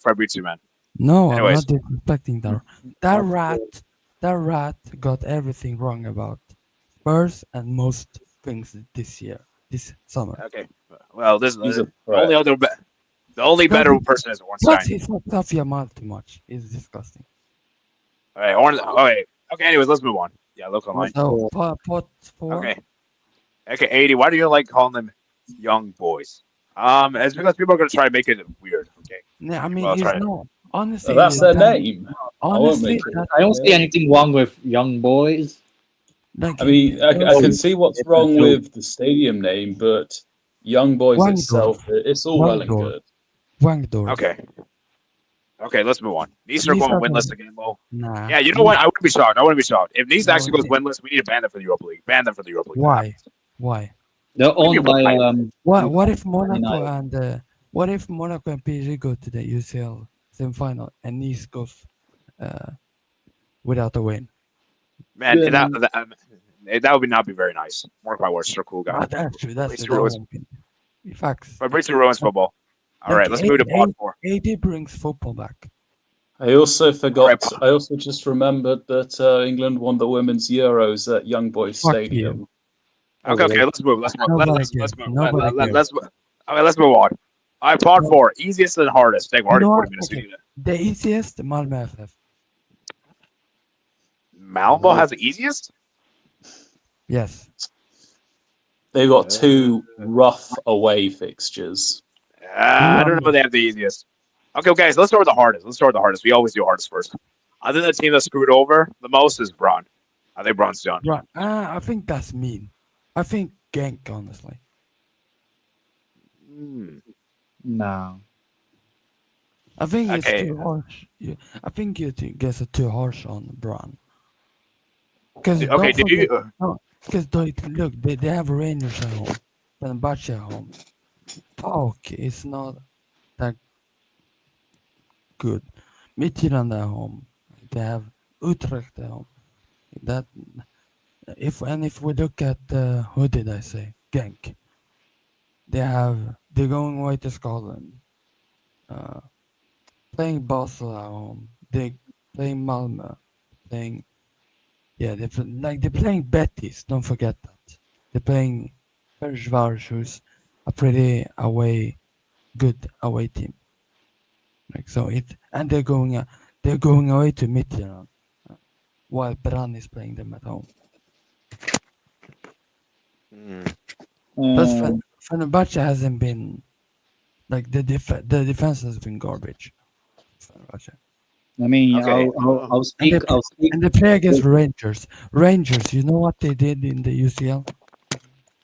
Fabrizio, man. No, I'm Anyways. not disrespecting that. That rat got everything wrong about Spurs and most things this year, this summer. Okay. Well, this He's a the only threat. other the only Plus, better person is plus Ornstein. he sucks up Yamal too much. It's disgusting. All right, Okay. Okay. Anyways, let's move on. Yeah, look online. So pot four. Okay. Okay, 80. Why do you like calling them young boys? It's because people are gonna try to make it weird. Okay. Yeah, I mean, Well, it's try. not honestly. That's their that, name. I won't honestly, make it. that, I don't see anything wrong with young boys. like I mean, I Oh, can see what's it's a wrong joke. with the stadium name, but Young Boys Wangdorf, itself, it's all well and Wangdorf, good. Wangdorf. Okay. Okay, let's move on. Nice are These going are winless the again, Mo. nah. Yeah, you know what? I wouldn't be shocked. I wouldn't be shocked. If Nice No, actually goes winless, we need to ban them from the Europa League. Ban them from the Europa League. That Why? happens. Why? They're What do you owned mean, by why? What if Man Monaco United. and what if Monaco and PSG go to the UCL semi-final and Nice goes uh, without a win? Man, Then that would not be very nice. Mark my words, you're a cool guy. That's true. That's true. Fabrizio That ruins, won't be facts. Fabrizio ruins football. All Like right, let's move to pod 4. AD brings football back. I also forgot. All right, I also just remembered that England won the women's Euros at Young Boys Fuck Stadium. oh, Okay, really? let's move. Let's move. Nobody Let's cares. move. Nobody cares. Let's move. Okay, let's move on. All right, pod No. 4, easiest and hardest. Take You already know 40 what? minutes. Okay. The easiest Malmö FF. Malmo has the easiest. Yes. They've got two rough away fixtures. I don't know if they have the easiest. Okay, guys, let's start with the hardest. We always do hardest first. I think the team that screwed over the most is Braun. I think Braun's done. Right. I think that's mean. I think Genk, honestly. No. I think it's Okay. too harsh. I think you guys are too harsh on Braun. Because Okay, do you? Because look, they have Rangers at home, Fenerbahce at home. PAOK is not that good. Midtjylland at home. They have Utrecht at home. That if we look at who did I say? Genk. They're going away to Scotland. Playing Basel at home. They playing Malmö. Playing they're playing Betis. Don't forget that. They're playing Ferencváros, who's a pretty good away team. Like so and they're going away to Midtjylland while Brann is playing them at home. Plus Fenerbahce hasn't been like the defense has been garbage. Fenerbahce. I mean, Okay. I'll speak. And they play against Rangers. Rangers, you know what they did in the UCL?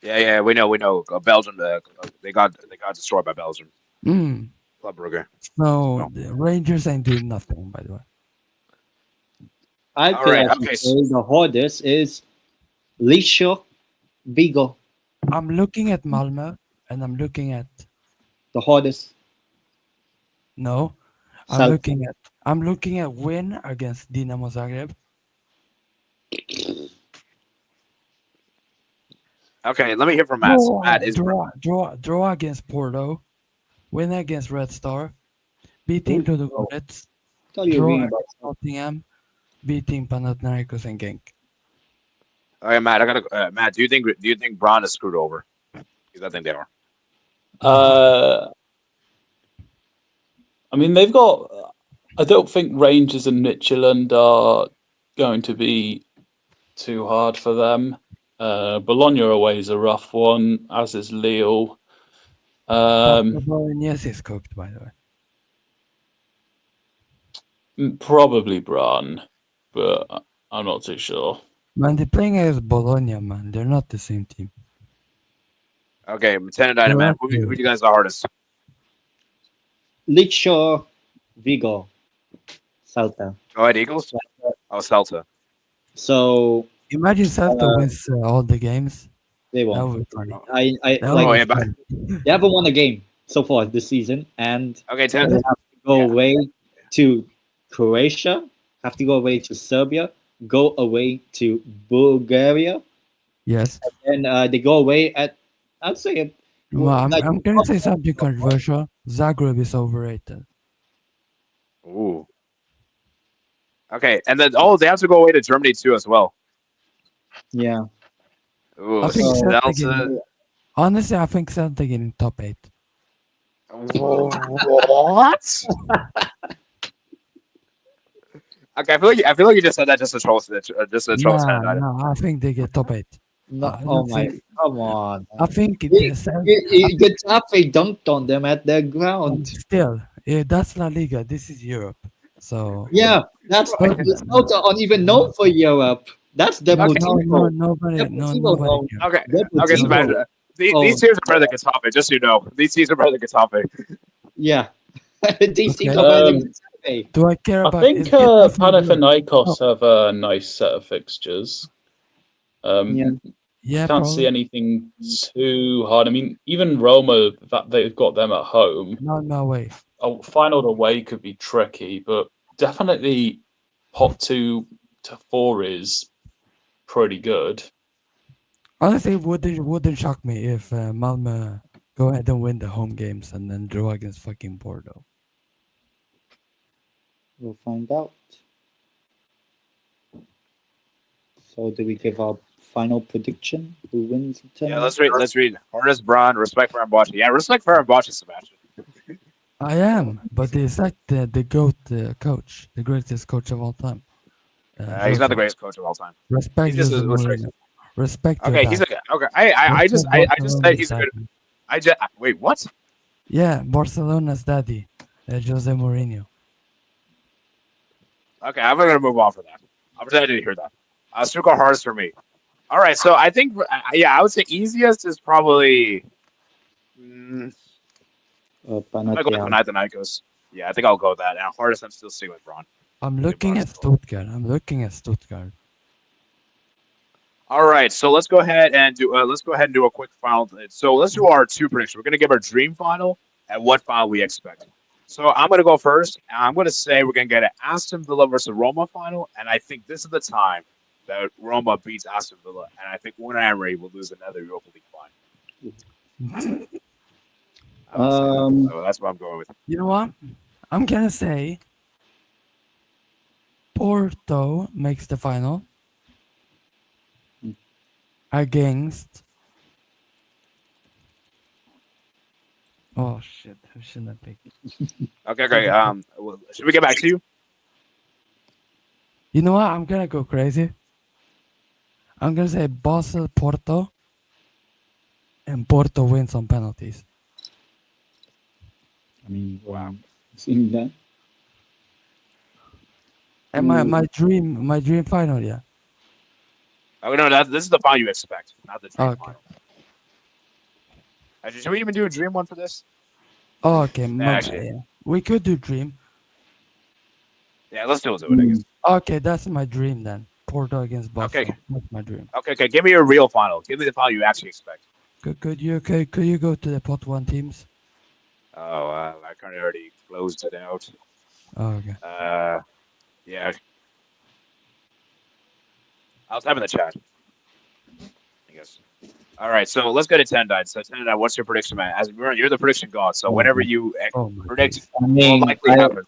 Yeah, we know. Belgium, they got destroyed by Belgium. Club Brugge. So the Rangers ain't doing nothing, by the way. I All could right, actually okay. say the hardest is Lisho Vigo. I'm looking at Malmö and I'm looking at The hardest. no. Celtic. I'm looking at win against Dinamo Zagreb. Okay, let me hear from Matt. Matt is Draw against Porto. Win against Red Star. Beating Ludogorets. Tell you Draw reading against Nottingham. Beating Panathinaikos and Genk. All right, Matt. Matt. Do you think Braun is screwed over? Because I think they are. I mean, they've got. I don't think Rangers and Midtjylland are going to be too hard for them. Bologna away is a rough one, as is Lille. Bolognese is cooked, by the way. Probably Braun, but I'm not too sure. Man, they're playing against Bologna, man. They're not the same team. Okay, Lieutenant Dynamite. Who do you guys the hardest? Lisho Vigo. Celta. Go ahead, Eagles. Oh, Celta. So Imagine Celta uh, wins all the games. they That won't. would be funny. I That like Oh, would yeah, be but funny. they haven't won a game so far this season, and okay, they have to go Yeah. away to Croatia, have to go away to Serbia, go away to Bulgaria, Yes. and they go away at I'd say Well, I'm, like I'm gonna say something controversial. Zagreb is overrated. Ooh. Okay, and then they have to go away to Germany too as well. yeah. Ooh, I think So Celta getting. Celta. Honestly, I think Celta getting top 8. What? Okay, I feel like you just said that just to troll, Nah, Tendai. no, I think they get top 8. no, I oh don't my, think. come on. I think He, the Celta. Getafe dunked on them at their ground. Still, that's La Liga. This is Europe. So, Yeah, that's but the Celta aren't even known for Europe. That's Okay, Deportivo. nobody Known. cares. okay, okay. So Deportivo. imagine, these Oh, teams are better than Getafe. Just so you know, these teams are better than Getafe. yeah. DC Okay. compared to Um, Getafe. Do I care I about? think Is Getafe good? Panathinaikos No. have a nice set of fixtures. Yeah. I Yeah, can't see probably. anything too hard. I mean, even Roma, that they've got them at home. No way. Oh, final away could be tricky, but definitely pot 2 to 4 is pretty good. Honestly, it wouldn't shock me if Malmö go ahead and win the home games and then draw against fucking Bordeaux. We'll find out. So, do we give our final prediction? Who wins the Yeah, tournament? let's read. Hornets Braun, respect for Mbachi. Yeah, respect for Mbachi, Sebastian. I am, but is that the GOAT coach, the greatest coach of all time? He's not the Jose. greatest coach of all time. Respect He's just Jose a Mourinho. Respect your okay. He's dad. a okay. I just Respect I just said Barcelona's he's a good. daddy. I just wait. What? Yeah, Barcelona's daddy, Jose Mourinho. Okay, I'm gonna move on from that. I'm pretend I didn't hear that. Stuttgart hardest for me. All right, so I think I would say easiest is probably. I'm gonna go with Panathinaikos. Panathinaikos. Yeah, I think I'll go with that. And hardest, I'm still sticking with Braun. I'm looking at Stuttgart. All right, so let's go ahead and do a quick final. So let's do our 2 predictions. We're gonna give our dream final and what final we expect. So I'm gonna go first. And I'm gonna say we're gonna get an Aston Villa versus Roma final, and I think this is the time that Roma beats Aston Villa, and I think Unai Emery will lose another Europa League final. So that's what I'm going with. You know what? I'm gonna say Porto makes the final against. Oh shit! Who shouldn't I pick? Okay, great. Should we get back to you? You know what? I'm gonna go crazy. I'm gonna say Basel Porto, and Porto wins on penalties. I mean, wow. Seeing that. And my dream final, yeah. Oh no, this is the final you expect, not the dream Okay. final. Actually, should we even do a dream one for this? Oh, okay. Actually. Yeah. We could do dream. Yeah, let's do it. I guess. Okay, that's my dream then. Porto against Basel. Okay. That's my dream. Okay. Give me a real final. Give me the final you actually expect. Could you go to the pot 1 teams? Oh, I kind of already closed it out. Oh, okay. Yeah. I'll type in the chat. I guess. All right, so let's go to Tendai. So Tendai, what's your prediction, man? As you're the prediction god, so whenever you predict, I mean, will likely happen.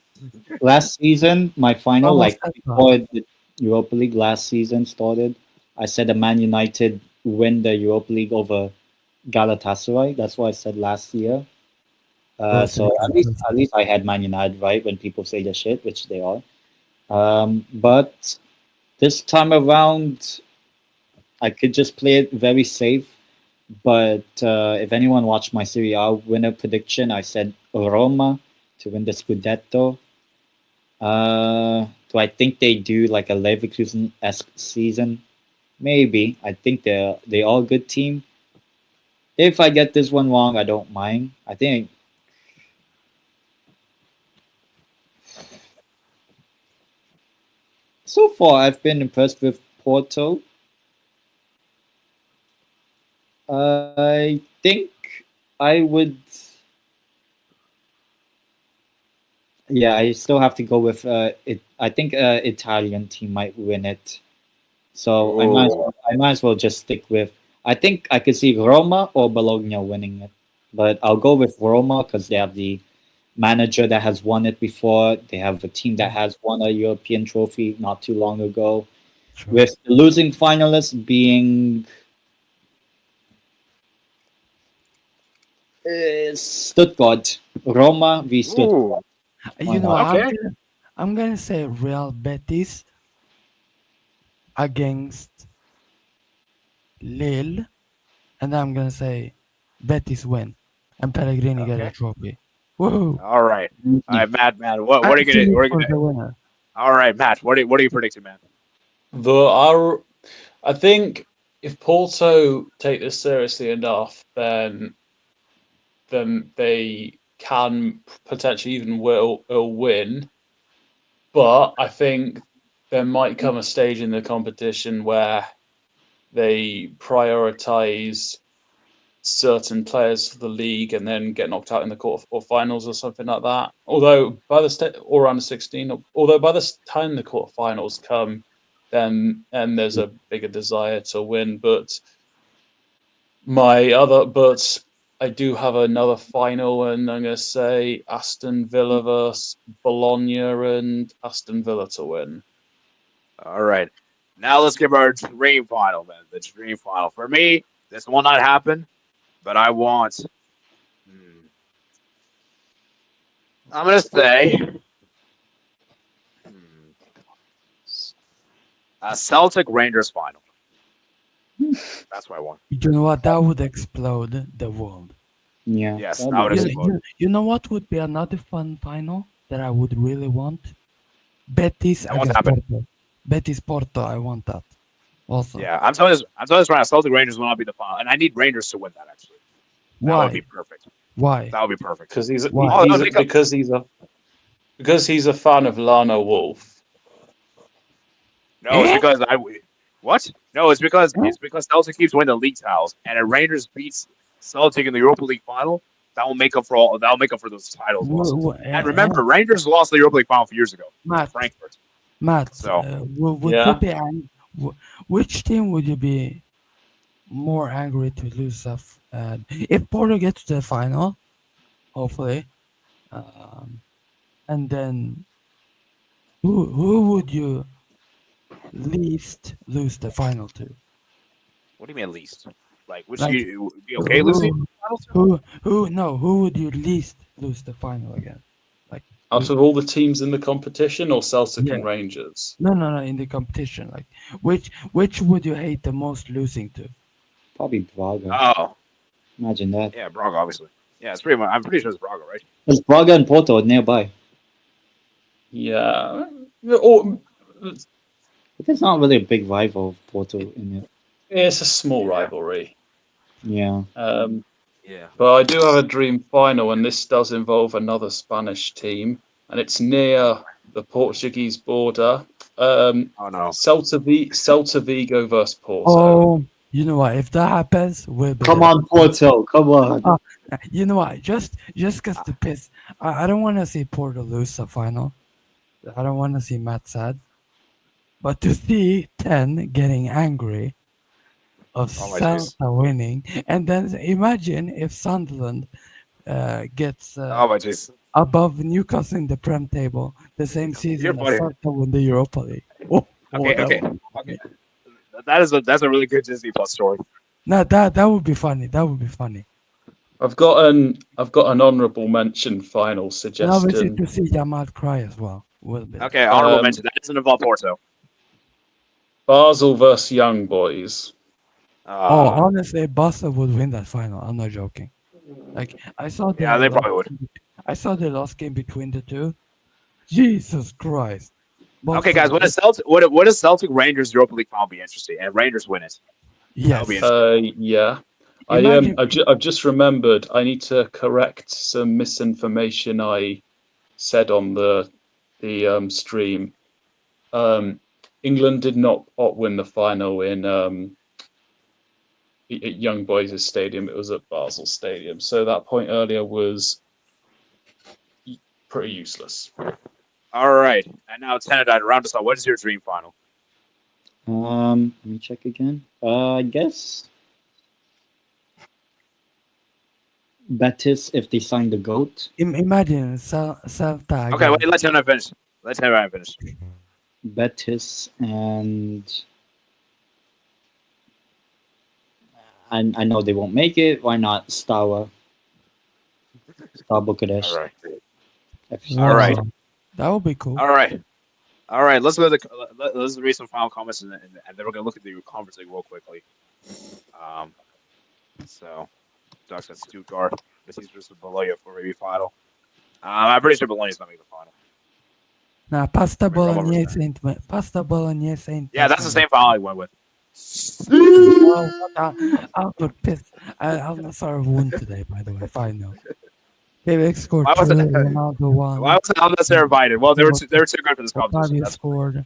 last season, my final, Almost like at before the Europa League last season started, I said the Man United win the Europa League over Galatasaray. That's what I said last year. So at least I had Man United right when people say the shit, which they are. But this time around, I could just play it very safe. But if anyone watched my Serie A winner prediction, I said Roma to win the Scudetto. Do I think they do like a Leverkusen-esque season? Maybe. I think they are a good team. If I get this one wrong, I don't mind. I think So far, I've been impressed with Porto. I think I would. Yeah, I still have to go with it. I think Italian team might win it. So Oh, I might as well just stick with. I think I could see Roma or Bologna winning it, but I'll go with Roma because they have the manager that has won it before. They have a team that has won a European trophy not too long ago. True. With the losing finalist being Stuttgart, Roma v Stuttgart. ooh, Why You know, not? okay. I'm gonna say Real Betis against Lille, and I'm gonna say Betis win and Pellegrini get a Okay. trophy. Woohoo! All right. All right, Matt. What are you gonna? Actually, What are you for gonna? the winner. All right, Matt. What are you predicting, man? I think if Porto take this seriously enough, then they can potentially even will win. But I think there might come a stage in the competition where they prioritize certain players for the league and then get knocked out in the quarterfinals or something like that. Although by the or around the 16, although by the time the quarterfinals come, then and there's a bigger desire to win. But I do have another final, and I'm going to say Aston Villa versus Bologna and Aston Villa to win. All right. Now let's give our dream final, man. The dream final for me. This will not happen, but I want. hmm, I'm gonna say hmm, a Celtic Rangers final. That's what I want. You know what? That would explode the world. Yeah, Yes, that'll that be would You good. know, explode. you know what would be another fun final that I would really want? Betis That won't against happen. Porto. Betis Porto. I want that. Also, Yeah, I'm telling this. I'm telling this right now. Celtic Rangers will not be the final, and I need Rangers to win that. Actually, that would be why? perfect. Why? That would be perfect. Because he's Why? Oh, he's because because he's a fan of Lana Wolf. no, it's Eh? because what? No, Eh? it's because Celtic keeps winning the league titles, and if Rangers beats Celtic in the Europa League final, that will make up for all. That will make up for those titles losses. And remember, Rangers lost the Europa League final a few years ago to Matt, Frankfurt. Matt, So would you Yeah. be which team would you be more angry to lose of? If Porto gets to the final, hopefully, um, and then who would you least lose the final to? what do you mean at least? Like, which Like you would be okay losing who the final to? who would you least lose the final again? Like Out who? of all the teams in the competition, or Celtic Yeah, and Rangers? no, in the competition. Like which would you hate the most losing to? Probably Braga. Oh, Imagine that. yeah, Braga, obviously. Yeah, it's pretty much. I'm pretty sure it's Braga, right? Because Braga and Porto are nearby. Yeah. Or, But there's not really a big rival of Porto in it. it's a small Yeah, rivalry. Yeah. yeah. But I do have a dream final, and this does involve another Spanish team, and it's near the Portuguese border. Oh no. Celta Vigo versus Porto. Oh, you know what? If that happens, we'll be Come there. on, Porto. Come on. Uh, you know what? Just cause the piss. I don't want to see Porto lose the final. I don't want to see Matt sad. But to see 10 getting angry of Oh my jeez. Celta winning, and then imagine if Sunderland gets Oh my jeez. above Newcastle in the Prem table the same You're season as funny. Celta win the Europa League. Oh, Okay, that okay, would be okay. funny. That's a really good Disney Plus story. No, that would be funny. That would be funny. I've got an honourable mention final And obviously suggestion. to see Jamal cry as well will be there. Okay, honorable Um, mention. That doesn't involve Porto. Basel versus Young Boys. Oh, Uh, honestly, Barca would win that final. I'm not joking. Like yeah, they probably would. I saw the last game between the two. Jesus Christ! Okay, Barca, guys, what does Celtic Rangers Europa League final be interesting? And Rangers win it. That'll be yes. interesting. Yeah. Imagine. I've just remembered I need to correct some misinformation I said on the stream. Um, England did not win the final in at Young Boys' Stadium. It was at Basel Stadium. So that point earlier was pretty useless. All right, and now Tenedine, round us out. What is your dream final? Let me check again. I guess Betis if they sign the goat. Imagine Celta. Okay, wait, again. let Tenedine finish. Let Tenedine finish. Betis and I know they won't make it. Why not Steaua? Steaua Bucharest. All right, FC. All right. That would be cool. all right, all right. Let's read some final comments, and then we're gonna look at the conference league real quickly. So, Ducks at Stuttgart. This is versus Bologna for maybe final. I'm pretty sure Bologna's gonna make the final. Nah, pasta Wait, Roma bolognese ain't. Pasta bolognese ain't. Yeah, that's the same final I went with. I'll put piss. I'm sorry, won today, by the way. 5-0. Felix scored Why 2, was it- Ronaldo 1. Why was it unnecessary invited? Well, they were too good for this competition. Otavio That's scored.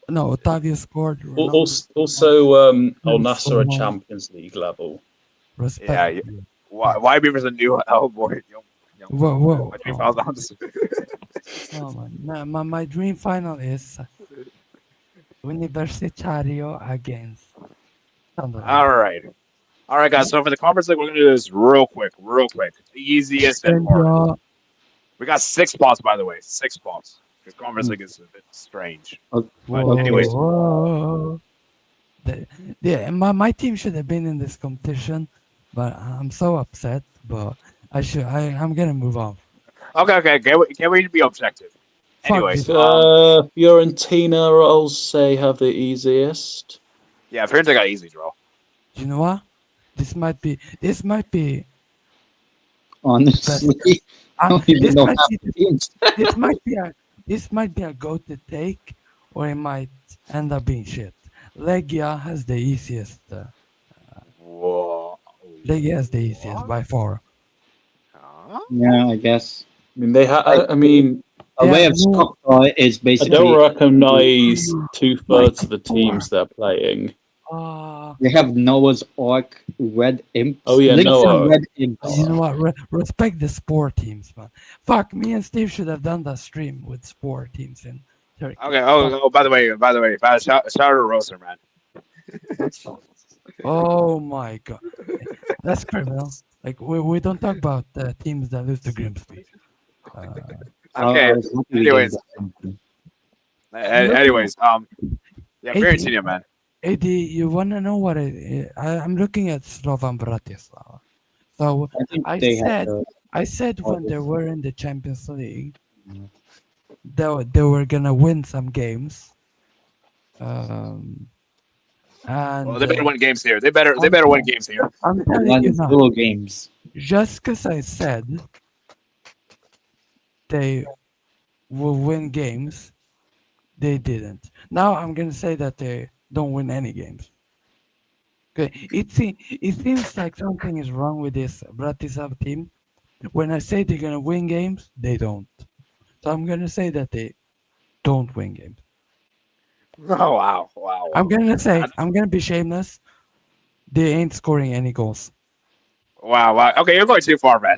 No, Otavio scored. Ronaldo Also, Al Nassr scored are one. Champions League level. Respect. Yeah, why be for the new boy? Whoa. My dream final down. Oh, man. Nah, my dream final is Universitario against Sunderland. All right, guys. So for the conference league, we're gonna do this real quick. Easiest and hard. We got 6 spots, by the way. 6 spots. Because conference league is a bit strange. But anyways, Whoa. Yeah, my team should have been in this competition, but I'm so upset. But I'm gonna move on. okay. Can we be objective? Fuck Anyways, this. Fiorentina, I'll say, have the easiest. yeah, Fiorentina got easy draw. You know what? This might be. Honestly, I don't even This know might half be. the teams. This might be a go-to take, or it might end up being shit. Legia has the easiest. Whoa. Legia has the easiest by far. Huh? Yeah, I guess. I mean, they have. I mean, A way of no. stock is I basically don't recognize 2/3 of the teams they're playing. they have Noah's Ark, Red Imps. Oh, yeah, Links Noah. and Red Imps. You know what? Respect the sport teams, man. Fuck, me and Steve should have done that stream with sport teams in Turkey. Okay. Oh, by the way, shout out to Roser, man. Oh my god, that's criminal. Like we don't talk about teams that lose to Grimsby. Okay. I was hoping we Anyways. get something. Anyways, yeah, Fiorentina, man. AD, you wanna know what I'm looking at Slovan Bratislava. So I think I they said- had I said when they Obviously. were in the Champions League, Mhm. they were gonna win some games. And Well, they better win games here. They better win games here. I'm telling one you now, full games. just because I said they will win games, they didn't. Now I'm gonna say that they don't win any games. Okay, it seems like something is wrong with this Bratislava team. When I say they're gonna win games, they don't. So I'm gonna say that they don't win games. Oh wow. I'm gonna be shameless. They ain't scoring any goals. Wow. Okay, you're going too far, man.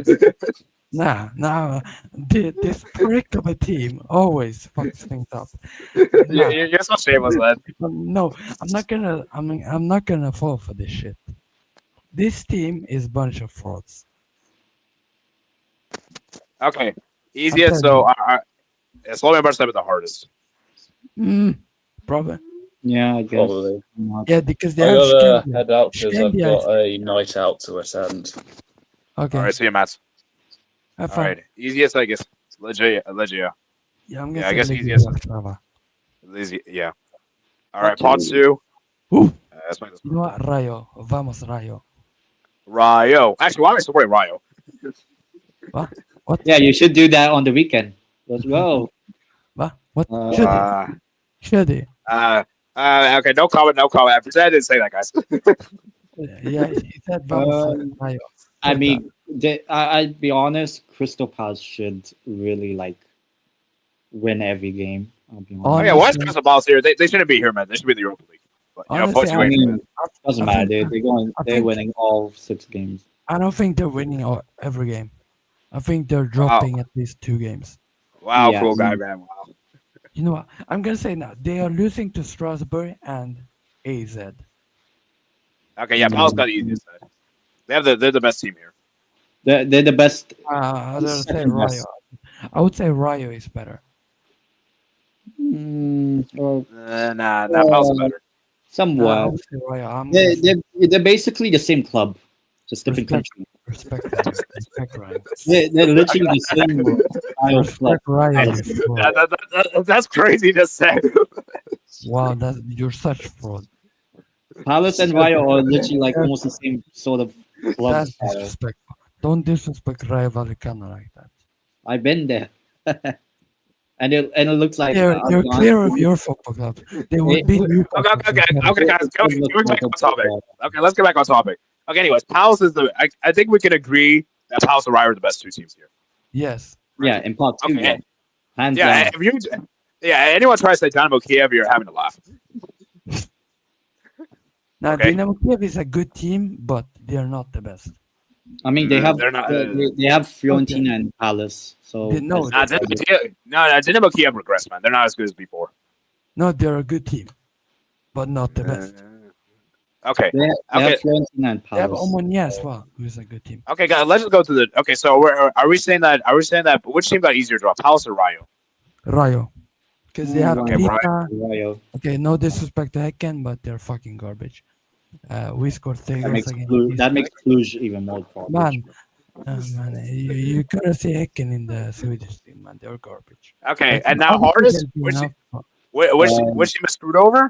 Nah. This prick of a team always fucks things up. Nah. You're so shameless, man. No, I'm not gonna fall for this shit. This team is a bunch of frauds. Okay, easiest. So, Slovan Bratislava is the hardest. Probably. Yeah, I guess. Probably. Not. Yeah, because they I have gotta Skandia. head out because I've Skandia is- got a night out to attend. Okay. All right, see you, Matt. Have All fun. right, easiest, I guess. Legia. Yeah, I'm gonna Yeah, I say guess Legia easiest. Warszawa. Easy, yeah. All right, part 2. Ooh. That's my You know what? Rayo. Vamos, Rayo. Rayo. Actually, why am I supporting Rayo? What? Yeah, you should do that on the weekend. Let's go. What? Uh, Should he? Uh, Should he? okay, no comment. I pretend I didn't say that, guys. Yeah, he said Vamos, Rayo. I mean, I'd be honest. Crystal Palace should really win every game. I'll be Oh honest. yeah, why is Honestly, Crystal Palace here? They shouldn't be here, man. They should be in the Europa League. But honestly, points I away from mean, it. doesn't I matter. think I They're think winning all 6 games. I don't think they're winning every game. I think they're Wow, dropping at least 2 games. wow, Yeah, cool guy, man. Wow. You know what? I'm gonna say now they are losing to Strasbourg and AZ. Okay, yeah, Palace got the easiest side. They're the best team here. they're the best, I would say second Rayo. best. I would say Rayo is better. Or, Nah, Palace are better. I somewhat. would say Rayo. I'm gonna They're basically the same club, just different respect country. respect Rayo. They're literally the same style of club. Respect Rayo, you fraud. That's crazy to say. Wow, you're such fraud. Palace and Rayo are literally like almost the same sort of club That's style. disrespectful. Don't disrespect Rayo Vallecano like that. I've been there, and it looks like You're clear of your football club. They will beat Newcastle. Okay, guys, can we get back on topic? Okay, let's get back on topic. Okay, anyways, Palace is the. I think we can agree that Palace and Rayo are the best two teams here. Yes. Yeah, in part two, Okay. hands Yeah, down. anyone tries to say Dynamo Kiev, you're having to laugh. Now, Okay. Dynamo Kiev is a good team, but they are not the best. I mean, they have They're not. they have Fiorentina and Palace, so No, Dynamo Kiev regressed, man. They're not as good as before. No, they're a good team, but not the best. Okay. they Okay. have Fiorentina and They have Palace. Omonia as well, who is a good team. Okay, guys, let's just go to the. Okay, so are we saying that? Are we saying that? Which team got easier to draw, Palace or Rayo? Rayo. Because they have Okay, Pita. Rayo. Okay, no disrespect to Hecken, but they're fucking garbage. We scored 3 That goals makes against that makes Cluj even more garbage. Man, you gotta say Hecken in the Swedish team, man. They're garbage. Okay, Like, and now obviously hardest. they'll be Which enough, but which team is screwed over? I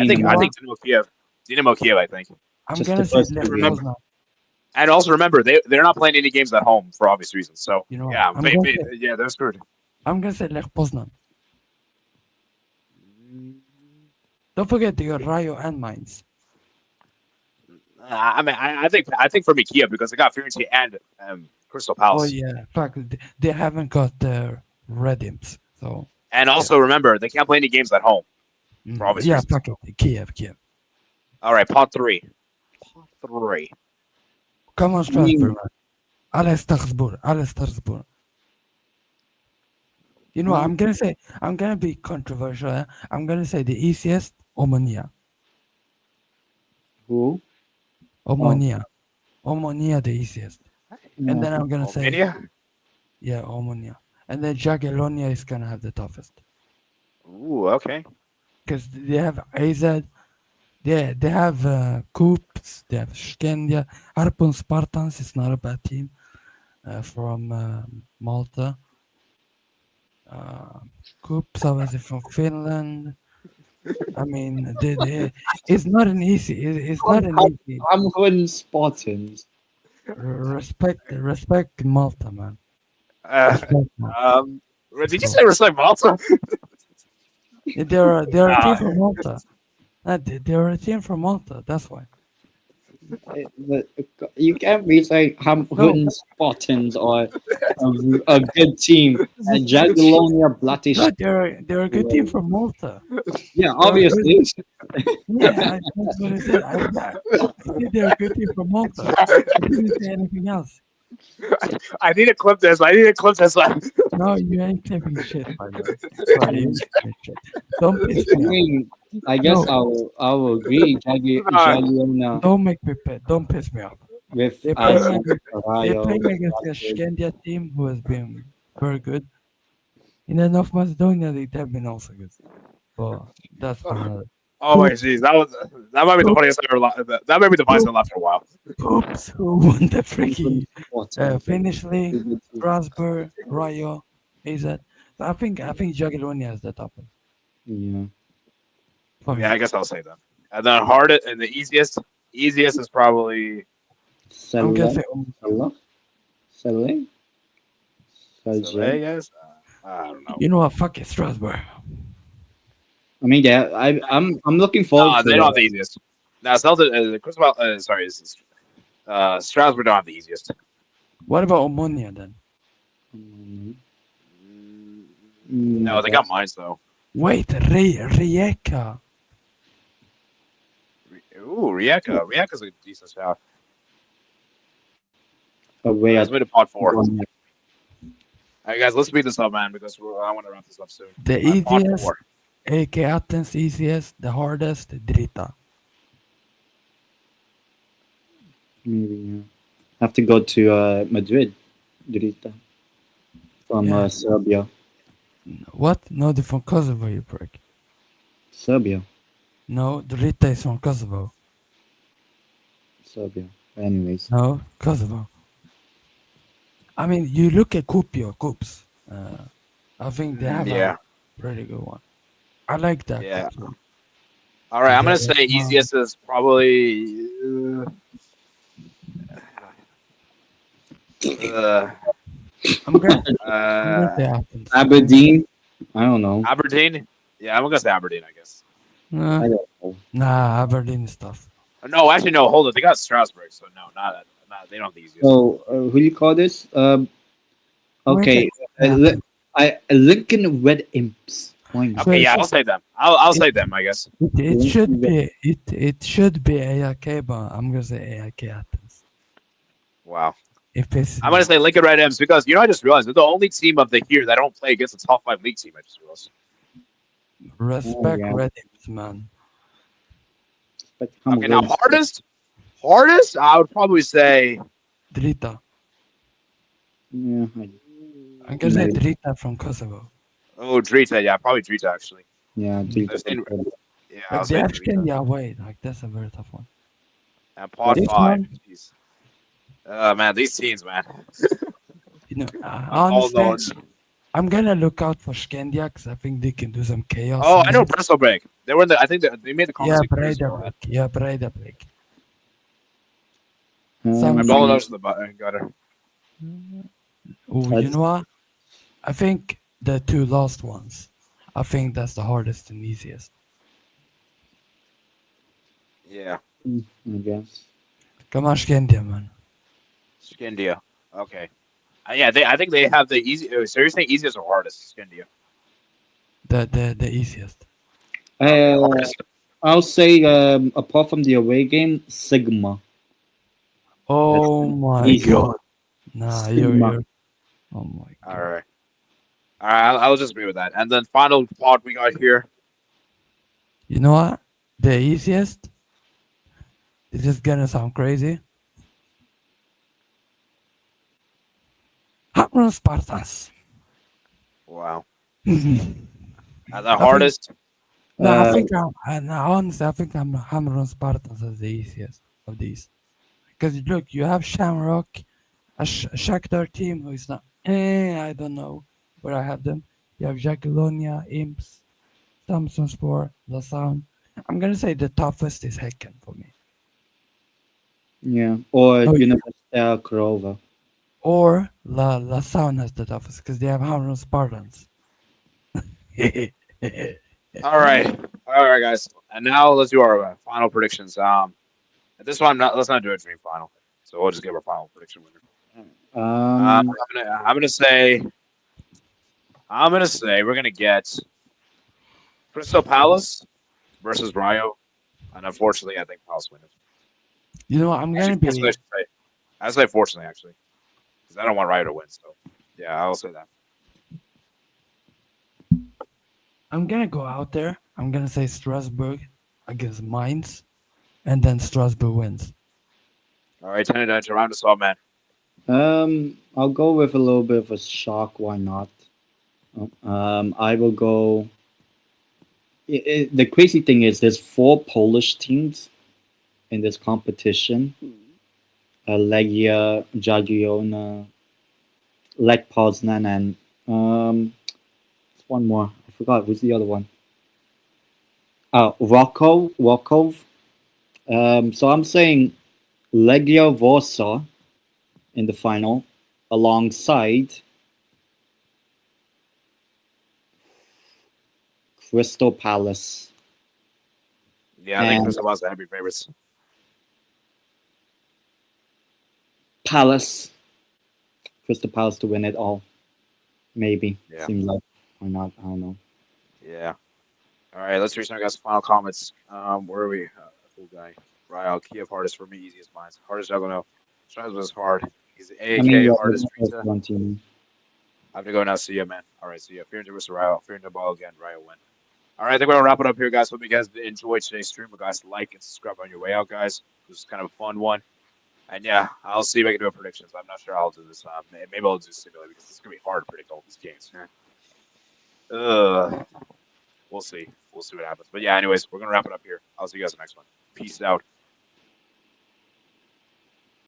think Dinamo. Dynamo Kiev. Dynamo Kiev, I think. I'm Just gonna the say first Lech game. Poznan. And also remember, they're not playing any games at home for obvious reasons. So You know, yeah, I'm gonna say, yeah, they're screwed. I'm gonna say Lech Poznan. Don't forget they got Rayo and Mainz. I mean, I think for me Kiev because they got Fiorentina and Crystal Oh Palace. yeah, fuck, they haven't got their Redims, so And also remember, they can't play any games at home. For obvious yeah, reasons. fuck it, Kiev. All right, pot three. Come on, Strasbourg, man. Alle Strasbourg. You know, what, I'm gonna be controversial. I'm gonna say the easiest, Omonia. Who? Omonia, the easiest. And then I'm gonna say, Romania? yeah, Omonia. And then Jagiellonia is gonna have the toughest Ooh, okay. because they have AZ, they have Coops, they have Skendia, Harpun Spartans is not a bad team from Malta. Coops obviously from Finland. I mean, it's not an easy. It's not an easy. I'm going Spartans. Respect Malta, man. Uh, Respect Malta. did you say respect Malta? They're a team from Malta. They're a team from Malta. That's why. You can't be saying Hamilton Spartans are a good team and Jagiellonia Blatish. No, they're a good team from Malta. Yeah, obviously. Yeah, that's what I said. I said they're a good team from Malta. I didn't say anything else. I need to clip this. No, you ain't clipping shit, by the way. Sorry, you ain't clipping shit. Don't piss I me off. mean, I guess I'll agree. Jagiellonia Don't make me pay. Don't piss me off. with They're playing Alpha against, Rayo. a Skendia team who has been very good. In the North Macedonia, they've been also good. But that's for another. Oh my jeez, that might be the funniest I've ever. That might be the funniest I've laughed for a while. Poops who won the freaking Spartans. Finnish league, Strasbourg, Rayo, AZ. So I think Jagiellonia is the toughest. Yeah. For me. Yeah, I guess I'll say that. And the hardest and the easiest is probably I'm gonna say Sele? Vegas. I don't know. you know what? Fuck it, Strasbourg. I mean, yeah, I'm looking forward They to don't have the easiest. Now, Strasbourg don't have the easiest. What about Omonia then? No, they got mines though. Wait, Rijeka. Ooh, Rijeka. Rijeka's a decent shot. Away Let's at move to pod 4. All right, guys, let's speed this up, man, because I want to wrap this up soon. The Pod easiest, 4. AK Athens easiest, the hardest, Drita. maybe have to go to Madrid, Drita, from Yeah. Serbia. What? No, they're from Kosovo, you prick. Serbia, No, Drita is from Kosovo. Serbia. Anyways, No, Kosovo. I mean, you look at Coops. I think they have Yeah. a pretty good one. I like that. Yeah. Coupe. All right, I'm Yeah, gonna say easiest is probably. I'm gonna Uh, say Athens. Aberdeen. I don't know. Aberdeen. Yeah, I'm gonna say Aberdeen, I guess. Nah, I don't know. nah, Aberdeen is tough. No, actually, no. Hold on. They got Strasbourg, so no, not. They don't have the easiest. So who do you call this? Okay, Yeah. Lincoln Red Imps. Why not? Okay, yeah, I'll say them. I'll say them, I guess. It should be it should be AIK, but I'm gonna say AIK Athens. Wow. If it's I'm gonna say Lincoln Red M's because I just realized they're the only team of the year that don't play against a top 5 league team. I just realized. respect yeah. Red Imps, man. But Okay, now hardest, I would probably say. Drita. Yeah, I'm gonna say Maybe. Drita from Kosovo. Oh, Drita. Yeah, probably Drita actually. yeah. I've seen- Yeah, I'll But say they have Drita. Kenya away. Like that's a very tough one. And pod This 5. one- Jeez. Man, these teams, man. You know, All honestly, knowledge. I'm gonna look out for Scandia because I think they can do some chaos. Oh, in I know there. Bristol Break. They were in the. I think they made the Yeah, conference. League 2 years ago. Breidablik. My ball knows the button. Got her. Oh, you That's- know what? I think the two last ones. I think that's the hardest and easiest. Yeah. I guess. Come on, Scandia, man. Skindia. Okay. Yeah, I think they have the easy. So you're saying easiest or hardest? Skindia. The easiest. Hardest. I'll say apart from the away game, Sigma. Oh my easy. god. Nah, Sigma. you're. Oh my god. All right. All right. I'll just agree with that. And then final pod we got here. You know what? The easiest. This is gonna sound crazy. Hamrun Spartans. Wow. No, And the hardest. I think honestly, I think Hamrun Spartans is the easiest of these. Because look, you have Shamrock, a Shakhtar team who is not. I don't know where I have them. You have Jagiellonia, Imps, Samsunspor, Lausanne. I'm gonna say the toughest is Häcken for me. Yeah. Or Oh, Universitatea Craiova. Or Lausanne has the toughest because they have Hamrun Spartans. All right, guys. And now let's do our final predictions. At this one, let's not do a dream final. So we'll just give our final prediction winner. I'm gonna say we're gonna get Crystal Palace versus Rayo, and unfortunately, I think Palace wins. You know what? I'm gonna be. I say fortunately actually, because I don't want Rayo to win. So yeah, I'll say that. I'm gonna go out there. I'm gonna say Strasbourg against Mainz, and then Strasbourg wins. All right, 10 to round us off, man. I'll go with a little bit of a shock. Why not? I will go. The crazy thing is, there's 4 Polish teams in this competition: Legia, Jagiellona, Lech Poznan, and one more. I forgot who's the other one. Rokov. So I'm saying Legia Warsaw in the final, alongside Crystal Palace. Yeah, I think And- Crystal Palace are heavy favorites. Palace. Crystal Palace to win it all. Maybe. Yeah. Seems like. Why not? I don't know. Yeah. All right, let's read some guys' final comments. Where are we? Cool guy. Ryle, Kiev hardest for me, easiest mines. Hardest I don't know. Strives was hard. He's I mean, AK you're hardest looking Rita. for one team. I have to go now. See ya, man. All right, see ya. Fear versus Ryle. Fear ball again. Ryle win. All right, I think we're gonna wrap it up here, guys. Hope you guys enjoyed today's stream. Guys, like and subscribe on your way out, guys. This is kind of a fun one. And yeah, I'll see if I can do a predictions. I'm not sure how I'll do this. Maybe I'll do simulate because it's gonna be hard to predict all these games. We'll see. We'll see what happens. But yeah, anyways, we're gonna wrap it up here. I'll see you guys in the next one. Peace out.